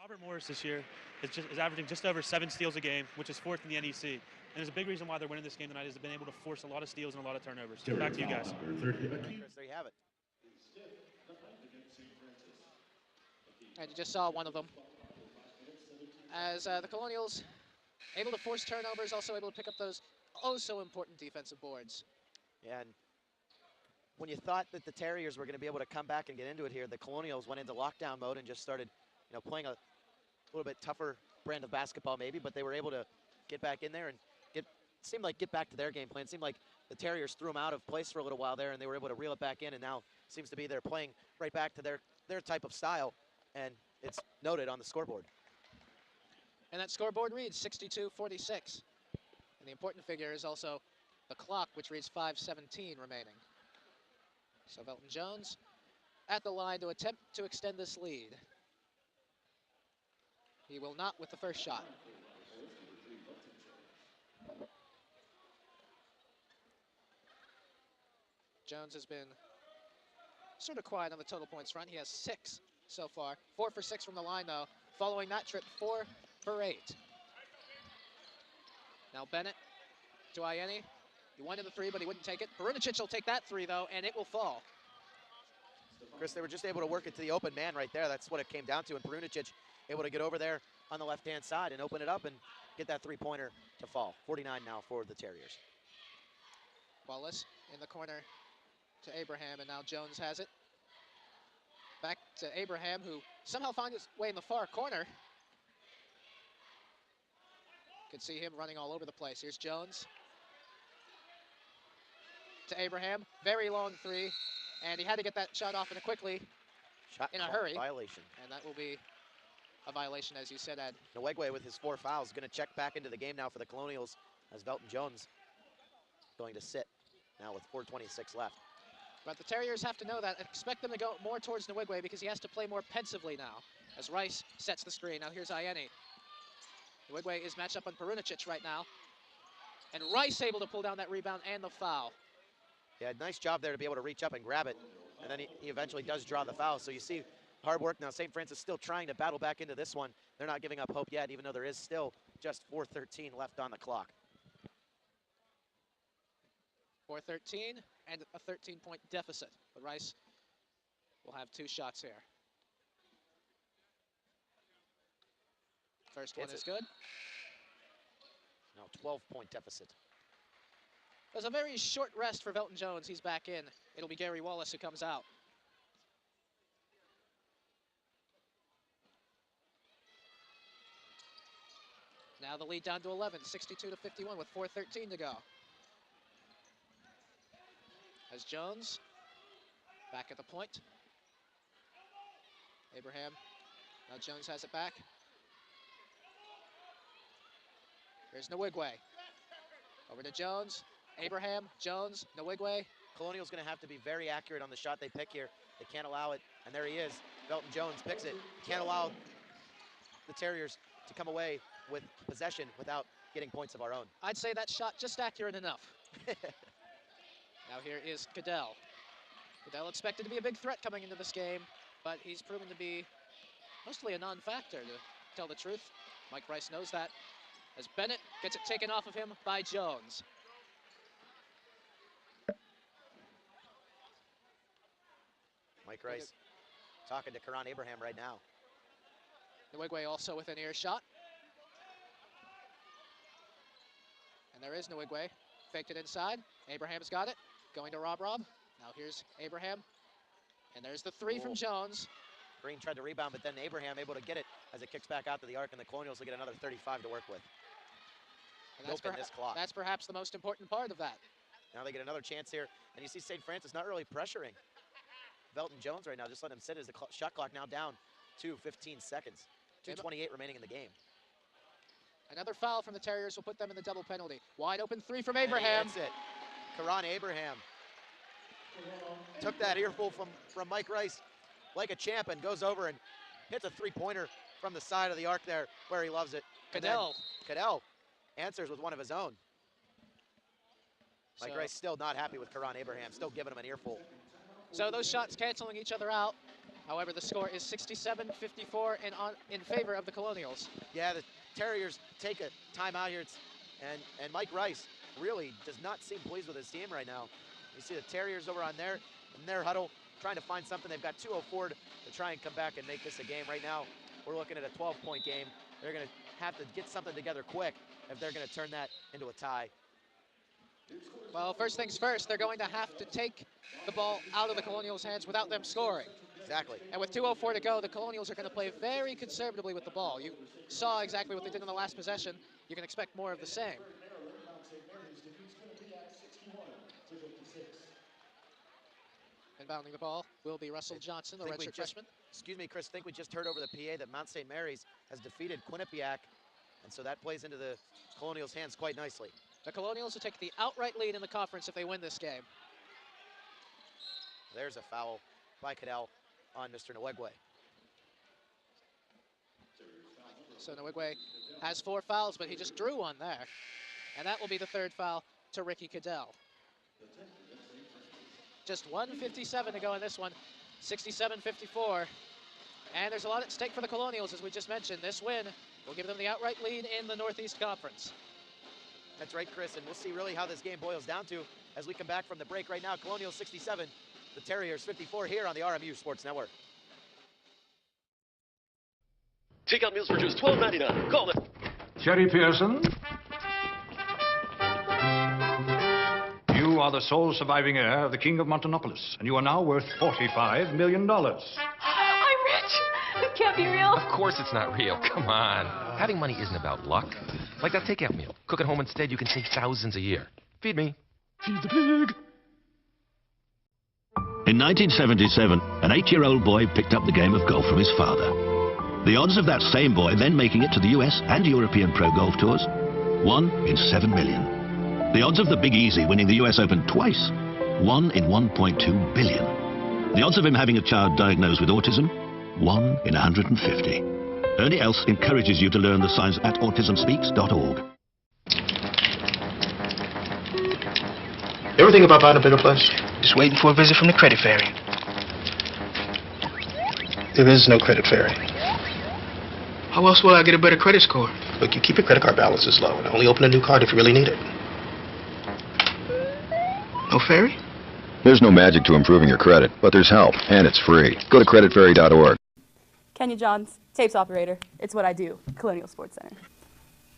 Robert Morris this year is averaging just over 7 steals a game, which is 4th in the NEC. And there's a big reason why they're winning this game tonight is they've been able to force a lot of steals and a lot of turnovers. Back to you guys. Chris, there you have it. And you just saw one of them. As the Colonials able to force turnovers, also able to pick up those oh-so-important defensive boards. Yeah, and when you thought that the Terriers were going to be able to come back and get into it here, the Colonials went into lockdown mode and just started, you know, playing a little bit tougher brand of basketball maybe, but they were able to get back in there and seemed like get back to their game plan. It seemed like the Terriers threw them out of place for a little while there, and they were able to reel it back in, and now seems to be they're playing right back to their type of style, and it's noted on the scoreboard. And that scoreboard reads 62-46. And the important figure is also the clock, which reads 5:17 remaining. So Velton Jones at the line to attempt to extend this lead. He will not with the first shot. Jones has been sort of quiet on the total points front. He has 6 so far. 4 for 6 from the line, though. Following that trip, 4 for 8. Now Bennett to Ianni. He wanted the 3, but he wouldn't take it. Perunicic will take that 3, though, and it will fall. Chris, they were just able to work it to the open man right there. That's what it came down to, and Perunicic able to get over there on the left-hand side and open it up and get that 3-pointer to fall. 49 now for the Terriers. Wallace in the corner to Abraham, and now Jones has it. Back to Abraham, who somehow found his way in the far corner. Could see him running all over the place. Here's Jones. To Abraham, very long 3, and he had to get that shot off quickly in a hurry. Violation. And that will be a violation, as you said, Ed. Nwegwe with his 4 fouls, going to check back into the game now for the Colonials as Velton Jones going to sit now with 4:26 left. But the Terriers have to know that. Expect them to go more towards Nwigwe because he has to play more pensively now as Rice sets the screen. Now here's Ayeni. Nwigwe is matched up on Perunicic right now. And Rice able to pull down that rebound and the foul. Yeah, nice job there to be able to reach up and grab it. And then he eventually does draw the foul. So you see hard work now. St. Francis still trying to battle back into this one. They're not giving up hope yet, even though there is still just 4:13 left on the clock. 4:13 and a 13-point deficit. But Rice will have 2 shots here. First one is good. No, 12-point deficit. There's a very short rest for Velton Jones. He's back in. It'll be Gary Wallace who comes out. Now the lead down to 11, 62-51 with 4:13 to go. As Jones back at the point. Abraham. Now Jones has it back. Here's Nwigwe. Over to Jones. Abraham, Jones, Nwigwe. Colonial's going to have to be very accurate on the shot they pick here. They can't allow it, and there he is. Velton Jones picks it. Can't allow the Terriers to come away with possession without getting points of our own. I'd say that shot just accurate enough. Now here is Cadell. Cadell expected to be a big threat coming into this game, but he's proven to be mostly a non-factor, to tell the truth. Mike Rice knows that, as Bennett gets it taken off of him by Jones. Mike Rice talking to Karan Abraham right now. Nwigwe also within earshot. And there is Nwigwe. Faked it inside. Abraham's got it. Going to Rob. Now here's Abraham. And there's the 3 from Jones. Green tried to rebound, but then Abraham able to get it as it kicks back out to the arc, and the Colonials will get another 35 to work with. And that's perhaps the most important part of that. Now they get another chance here, and you see St. Francis not really pressuring Velton Jones right now. Just let him sit as the shot clock now down to 15 seconds. 2:28 remaining in the game. Another foul from the Terriers will put them in the double penalty. Wide open 3 from Abraham. That's it. Karan Abraham took that earful from Mike Rice like a champ and goes over and hits a 3-pointer from the side of the arc there where he loves it. Cadell answers with one of his own. Mike Rice still not happy with Karan Abraham, still giving him an earful. So those shots canceling each other out. However, the score is 67-54 in favor of the Colonials. Yeah, the Terriers take a timeout here, and Mike Rice really does not seem pleased with his team right now. You see the Terriers over on in their huddle, trying to find something. They've got 2:04 to try and come back and make this a game. Right now, we're looking at a 12-point game. They're going to have to get something together quick if they're going to turn that into a tie. Well, first things first, they're going to have to take the ball out of the Colonials' hands without them scoring. Exactly. And with 2:04 to go, the Colonials are going to play very conservatively with the ball. You saw exactly what they did in the last possession. You can expect more of the same. Inbounding the ball will be Russell Johnson, the redshirt freshman. Excuse me, Chris, I think we just heard over the PA that Mount St. Mary's has defeated Quinnipiac, and so that plays into the Colonials' hands quite nicely. The Colonials will take the outright lead in the conference if they win this game. There's a foul by Cadell on Mr. Nwigwe. So Nwigwe has 4 fouls, but he just drew one there. And that will be the 3rd foul to Ricky Cadell. Just 1:57 to go in this one, 67-54. And there's a lot at stake for the Colonials, as we just mentioned. This win will give them the outright lead in the Northeast Conference. That's right, Chris, and we'll see really how this game boils down to as we come back from the break. Right now, Colonials 67, the Terriers 54 here on the RMU Sports Network. Takeout meals for just $12.99. Call it. Jerry Pearson. You are the sole surviving heir of the King of Montanopolis, and you are now worth $45 million. I'm rich! It can't be real. Of course it's not real. Come on. Having money isn't about luck. Like that takeout meal. Cook at home instead, you can save thousands a year. Feed me. Feed the pig. In 1977, an 8-year-old boy picked up the game of golf from his father. The odds of that same boy then making it to the US and European Pro Golf Tours 1 in 7 million. The odds of the Big Easy winning the US Open twice, 1 in 1.2 billion. The odds of him having a child diagnosed with autism, 1 in 150. Ernie Els encourages you to learn the signs at autismspeaks.org. You ever think about buying a bigger place? Just waiting for a visit from the credit fairy. There is no credit fairy. How else will I get a better credit score? Look, you keep your credit card balances low and only open a new card if you really need it. No fairy? There's no magic to improving your credit, but there's help, and it's free. Go to creditfairy.org. Kenya Johns, tapes operator. It's what I do, Colonial Sports Center.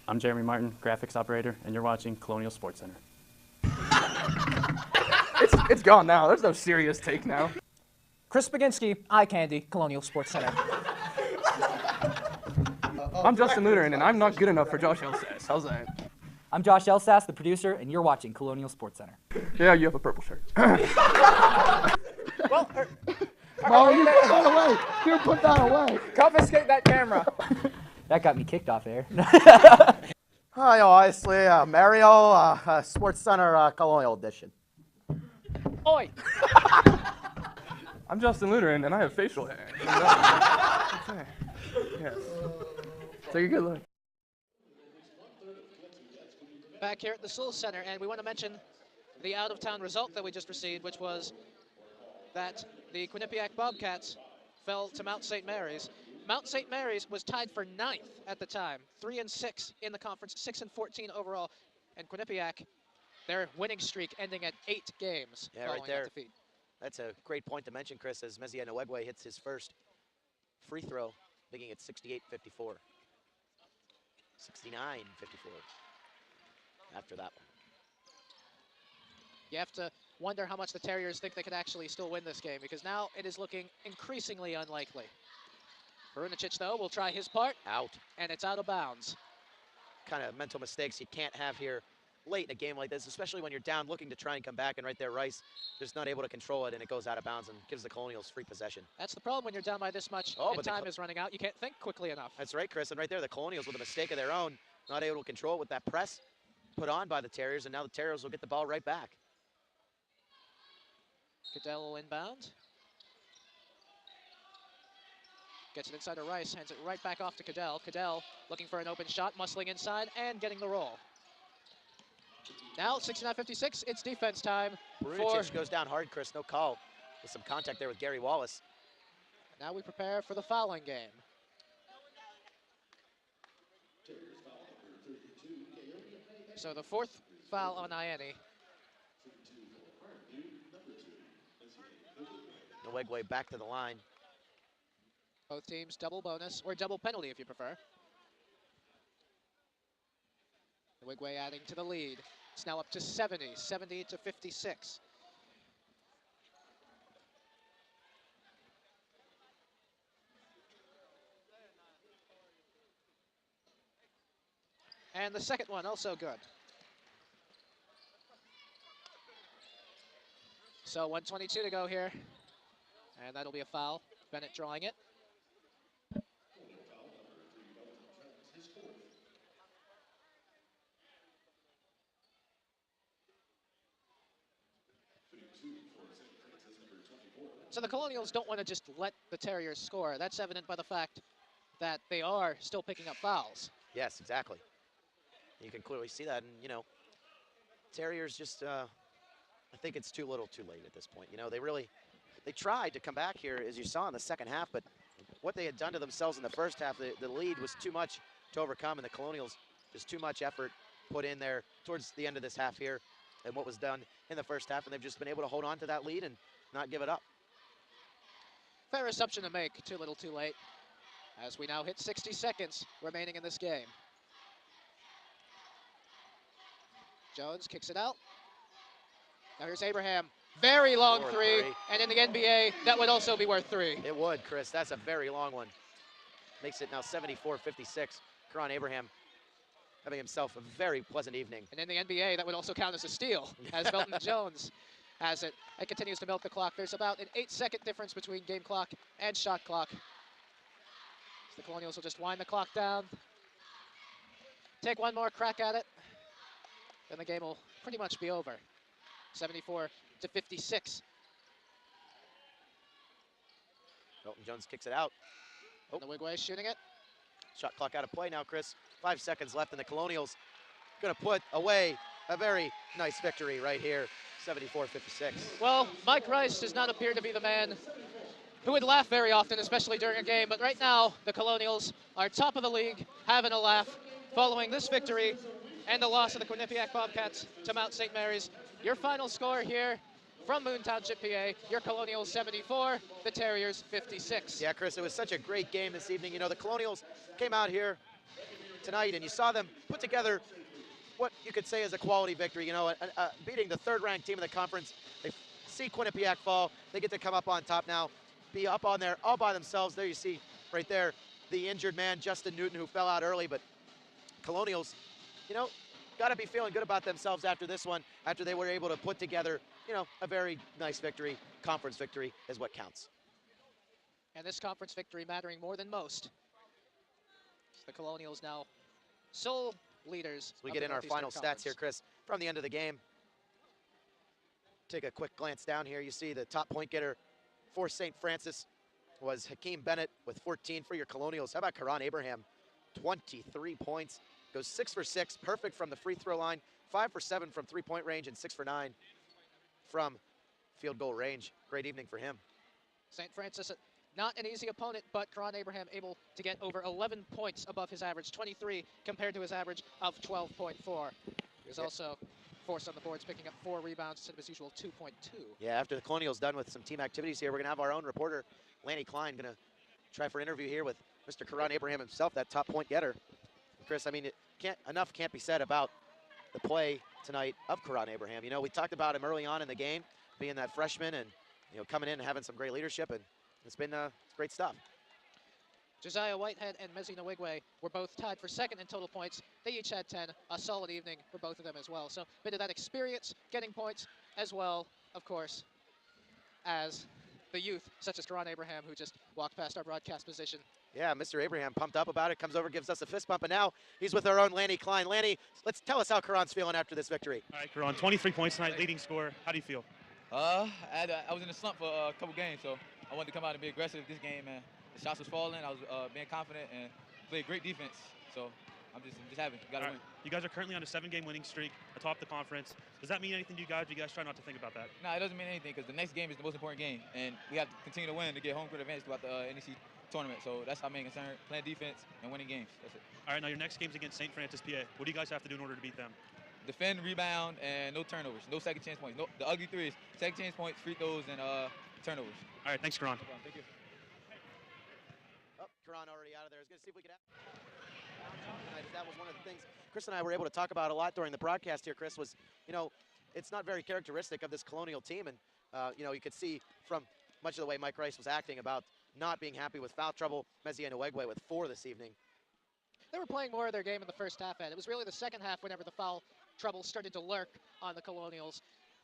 I'm Jeremy Martin, graphics operator, and you're watching Colonial Sports Center. It's gone now. There's no serious take now. Chris Baginski, Eye Candy, Colonial Sports Center. I'm Justin Luteran, and I'm not good enough for Josh Elsass. How's that? I'm Josh Elsass, the producer, and you're watching Colonial Sports Center. Yeah, you have a purple shirt. Well, Mo, you put that away. You put that away. Confiscate that camera. That got me kicked off air. Hi, obviously, Mario, Sports Center Colonial Edition. Oi! I'm Justin Luteran, and I have facial hair. Okay. Yes. Take a good look. Back here at the Soul Center, and we want to mention the out-of-town result that we just received, which was that the Quinnipiac Bobcats fell to Mount St. Mary's. Mount St. Mary's was tied for 9th at the time, 3-6 in the conference, 6-14 overall, and Quinnipiac, their winning streak ending at 8 games following right there. that defeat. That's a great point to mention, Chris, as Mezia Nwegwe hits his first free throw, making it 68-54. 69-54 after that one. You have to wonder how much the Terriers think they could actually still win this game, because now it is looking increasingly unlikely. Barunicic, though, will try his part. Out. And it's out of bounds. Kind of mental mistakes you can't have here late in a game like this, especially when you're down looking to try and come back, and right there Rice just not able to control it, and it goes out of bounds and gives the Colonials free possession. That's the problem when you're down by this much and time is running out. You can't think quickly enough. That's right, Chris, and right there the Colonials with a mistake of their own, not able to control it with that press put on by the Terriers, and now the Terriers will get the ball right back. Cadell will inbound. Gets it inside to Rice, hands it right back off to Cadell. Cadell looking for an open shot, muscling inside, and getting the roll. Now, 69-56, it's defense time. Barunicic goes down hard, Chris, no call. With some contact there with Gary Wallace. Now we prepare for the fouling game. So the 4th foul on Ianni. Nwegwe back to the line. Both teams double bonus, or double penalty if you prefer. Nwegwe adding to the lead. It's now up to 70-56. And the second one also good. So 1:22 to go here. And that'll be a foul. Bennett drawing it. So the Colonials don't want to just let the Terriers score. That's evident by the fact that they are still picking up fouls. Yes, exactly. You can clearly see that, and you know, Terriers just, I think it's too little too late at this point. You know, they tried to come back here, as you saw in the second half, but what they had done to themselves in the first half, the lead was too much to overcome, and the Colonials, just too much effort put in there towards the end of this half here, and what was done in the first half, and they've just been able to hold on to that lead and not give it up. Fair assumption to make, too little too late, as we now hit 60 seconds remaining in this game. Jones kicks it out. Now here's Abraham. Very long three, and in the NBA, that would also be worth 3. It would, Chris. That's a very long one. Makes it now 74-56. Karan Abraham having himself a very pleasant evening. And in the NBA, that would also count as a steal, as Felton Jones has it. It continues to milk the clock. There's about an 8-second difference between game clock and shot clock. So the Colonials will just wind the clock down. Take one more crack at it. then the game will pretty much be over. 74-56. Milton Jones kicks it out. Oh. The Wigway shooting it. Shot clock out of play now, Chris. 5 seconds left, and the Colonials going to put away a very nice victory right here, 74-56. Well, Mike Rice does not appear to be the man who would laugh very often, especially during a game, but right now the Colonials are top of the league, having a laugh following this victory and the loss of the Quinnipiac Bobcats to Mount St. Mary's. Your final score here from Moon Township, PA, your Colonials 74, the Terriers 56. Yeah, Chris, it was such a great game this evening. You know, the Colonials came out here tonight and you saw them put together what you could say is a quality victory. You know, beating the third-ranked team in the conference. They see Quinnipiac fall. They get to come up on top now, be up on there all by themselves. There you see right there the injured man, Justin Newton, who fell out early, but Colonials, you know, got to be feeling good about themselves after this one, after they were able to put together, you know, a very nice victory. Conference victory is what counts. And this conference victory mattering more than most. The Colonials now sole leaders. So we get in our final stats here, Chris, from the end of the game. Take a quick glance down here. You see the top point getter for St. Francis was Hakeem Bennett with 14 for your Colonials. How about Karan Abraham? 23 points. Goes 6 for 6, perfect from the free throw line, 5 for 7 from three-point range, and 6 for 9 from field goal range. Great evening for him. St. Francis, not an easy opponent, but Karan Abraham able to get over 11 points above his average, 23 compared to his average of 12.4. He was also forced on the boards, picking up 4 rebounds instead of his usual 2.2. Yeah, after the Colonials done with some team activities here, we're gonna have our own reporter, Lanny Klein, gonna try for an interview here with Mr. Karan Abraham himself, that top point getter. Chris, I mean, enough can't be said about the play tonight of Karan Abraham. You know, we talked about him early on in the game, being that freshman and, you know, coming in and having some great leadership, and it's been great stuff. Josiah Whitehead and Mezzi Nwigwe were both tied for second in total points. They each had 10, a solid evening for both of them as well. So a bit of that experience getting points as well, of course, as the youth, such as Karan Abraham, who just walked past our broadcast position. Yeah, Mr. Abraham pumped up about it, comes over, gives us a fist bump, and now he's with our own Lanny Klein. Lanny, tell us how Karan's feeling after this victory. All right, Karan, 23 points tonight, leading scorer. How do you feel? I was in a slump for a couple games, so I wanted to come out and be aggressive this game, man. The shots was falling, I was being confident, and played great defense. So I'm just happy. Got to win. You guys are currently on a 7-game winning streak atop the conference. Does that mean anything to you guys? Do you guys try not to think about that? No, it doesn't mean anything because the next game is the most important game, and we have to continue to win to get home court advantage throughout the NEC tournament. So that's our main concern: playing defense and winning games. That's it. All right, now your next game's against St. Francis, PA. What do you guys have to do in order to beat them? Defend, rebound, and no turnovers. No second chance points. No, the ugly threes. Second chance points, free throws, and turnovers. All right, thanks, Karan. Thank you. Oh, Karan already out of there. I was going to see if we could have... That was one of the things Chris and I were able to talk about a lot during the broadcast here, Chris, was, you know, it's not very characteristic of this Colonial team. And, you know, you could see from much of the way Mike Rice was acting about not being happy with foul trouble. Mezzi Nwigwe with 4 this evening. They were playing more of their game in the first half, and it was really the second half whenever the foul trouble started to lurk on the Colonials.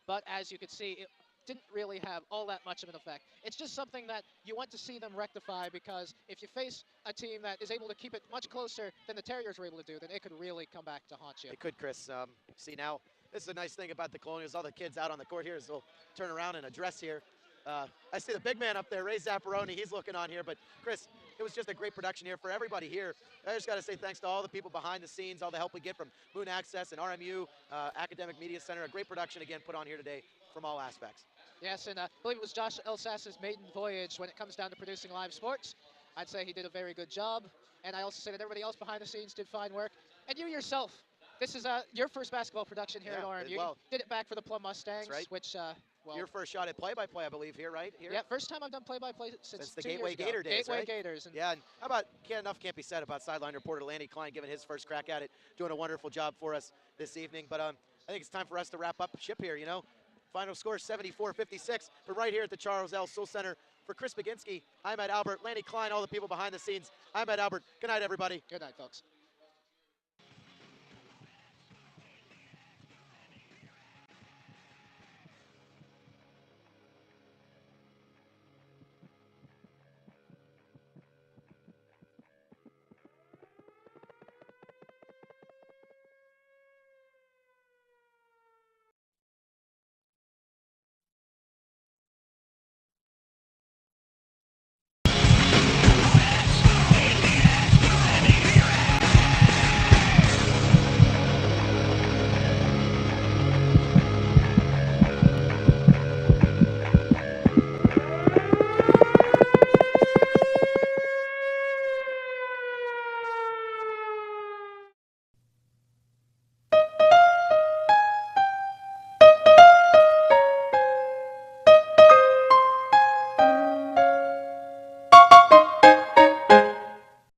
But as you could see, it didn't really have all that much of an effect. It's just something that you want to see them rectify, because if you face a team that is able to keep it much closer than the Terriers were able to do, then it could really come back to haunt you. It could, Chris. See, now, this is a nice thing about the Colonials. All the kids out on the court here is they'll turn around and address here. I see the big man up there, Ray Zapparoni. He's looking on here. But, Chris, it was just a great production here for everybody here. I just got to say thanks to all the people behind the scenes, all the help we get from Moon Access and RMU, Academic Media Center. A great production, again, put on here today from all aspects. Yes, and I believe it was Josh Elsass's maiden voyage when it comes down to producing live sports. I'd say he did a very good job. And I also say that everybody else behind the scenes did fine work. And you yourself, this is your first basketball production here at RMU. Well, you did it back for the Plum Mustangs, right. Which, well... Your first shot at play-by-play, I believe, here, right? Here? Yeah, first time I've done play-by-play since the 2 Gateway years ago. Gator days, Gateway right? Gators. And yeah, and how about, enough can't be said about sideline reporter Lanny Klein giving his first crack at it, doing a wonderful job for us this evening. But I think it's time for us to wrap up ship here, you know. Final score 74-56, but right here at the Charles L. Soul Center. For Chris Baginski, I'm Ed Albert, Lanny Klein, all the people behind the scenes. I'm Ed Albert. Good night, everybody. Good night, folks.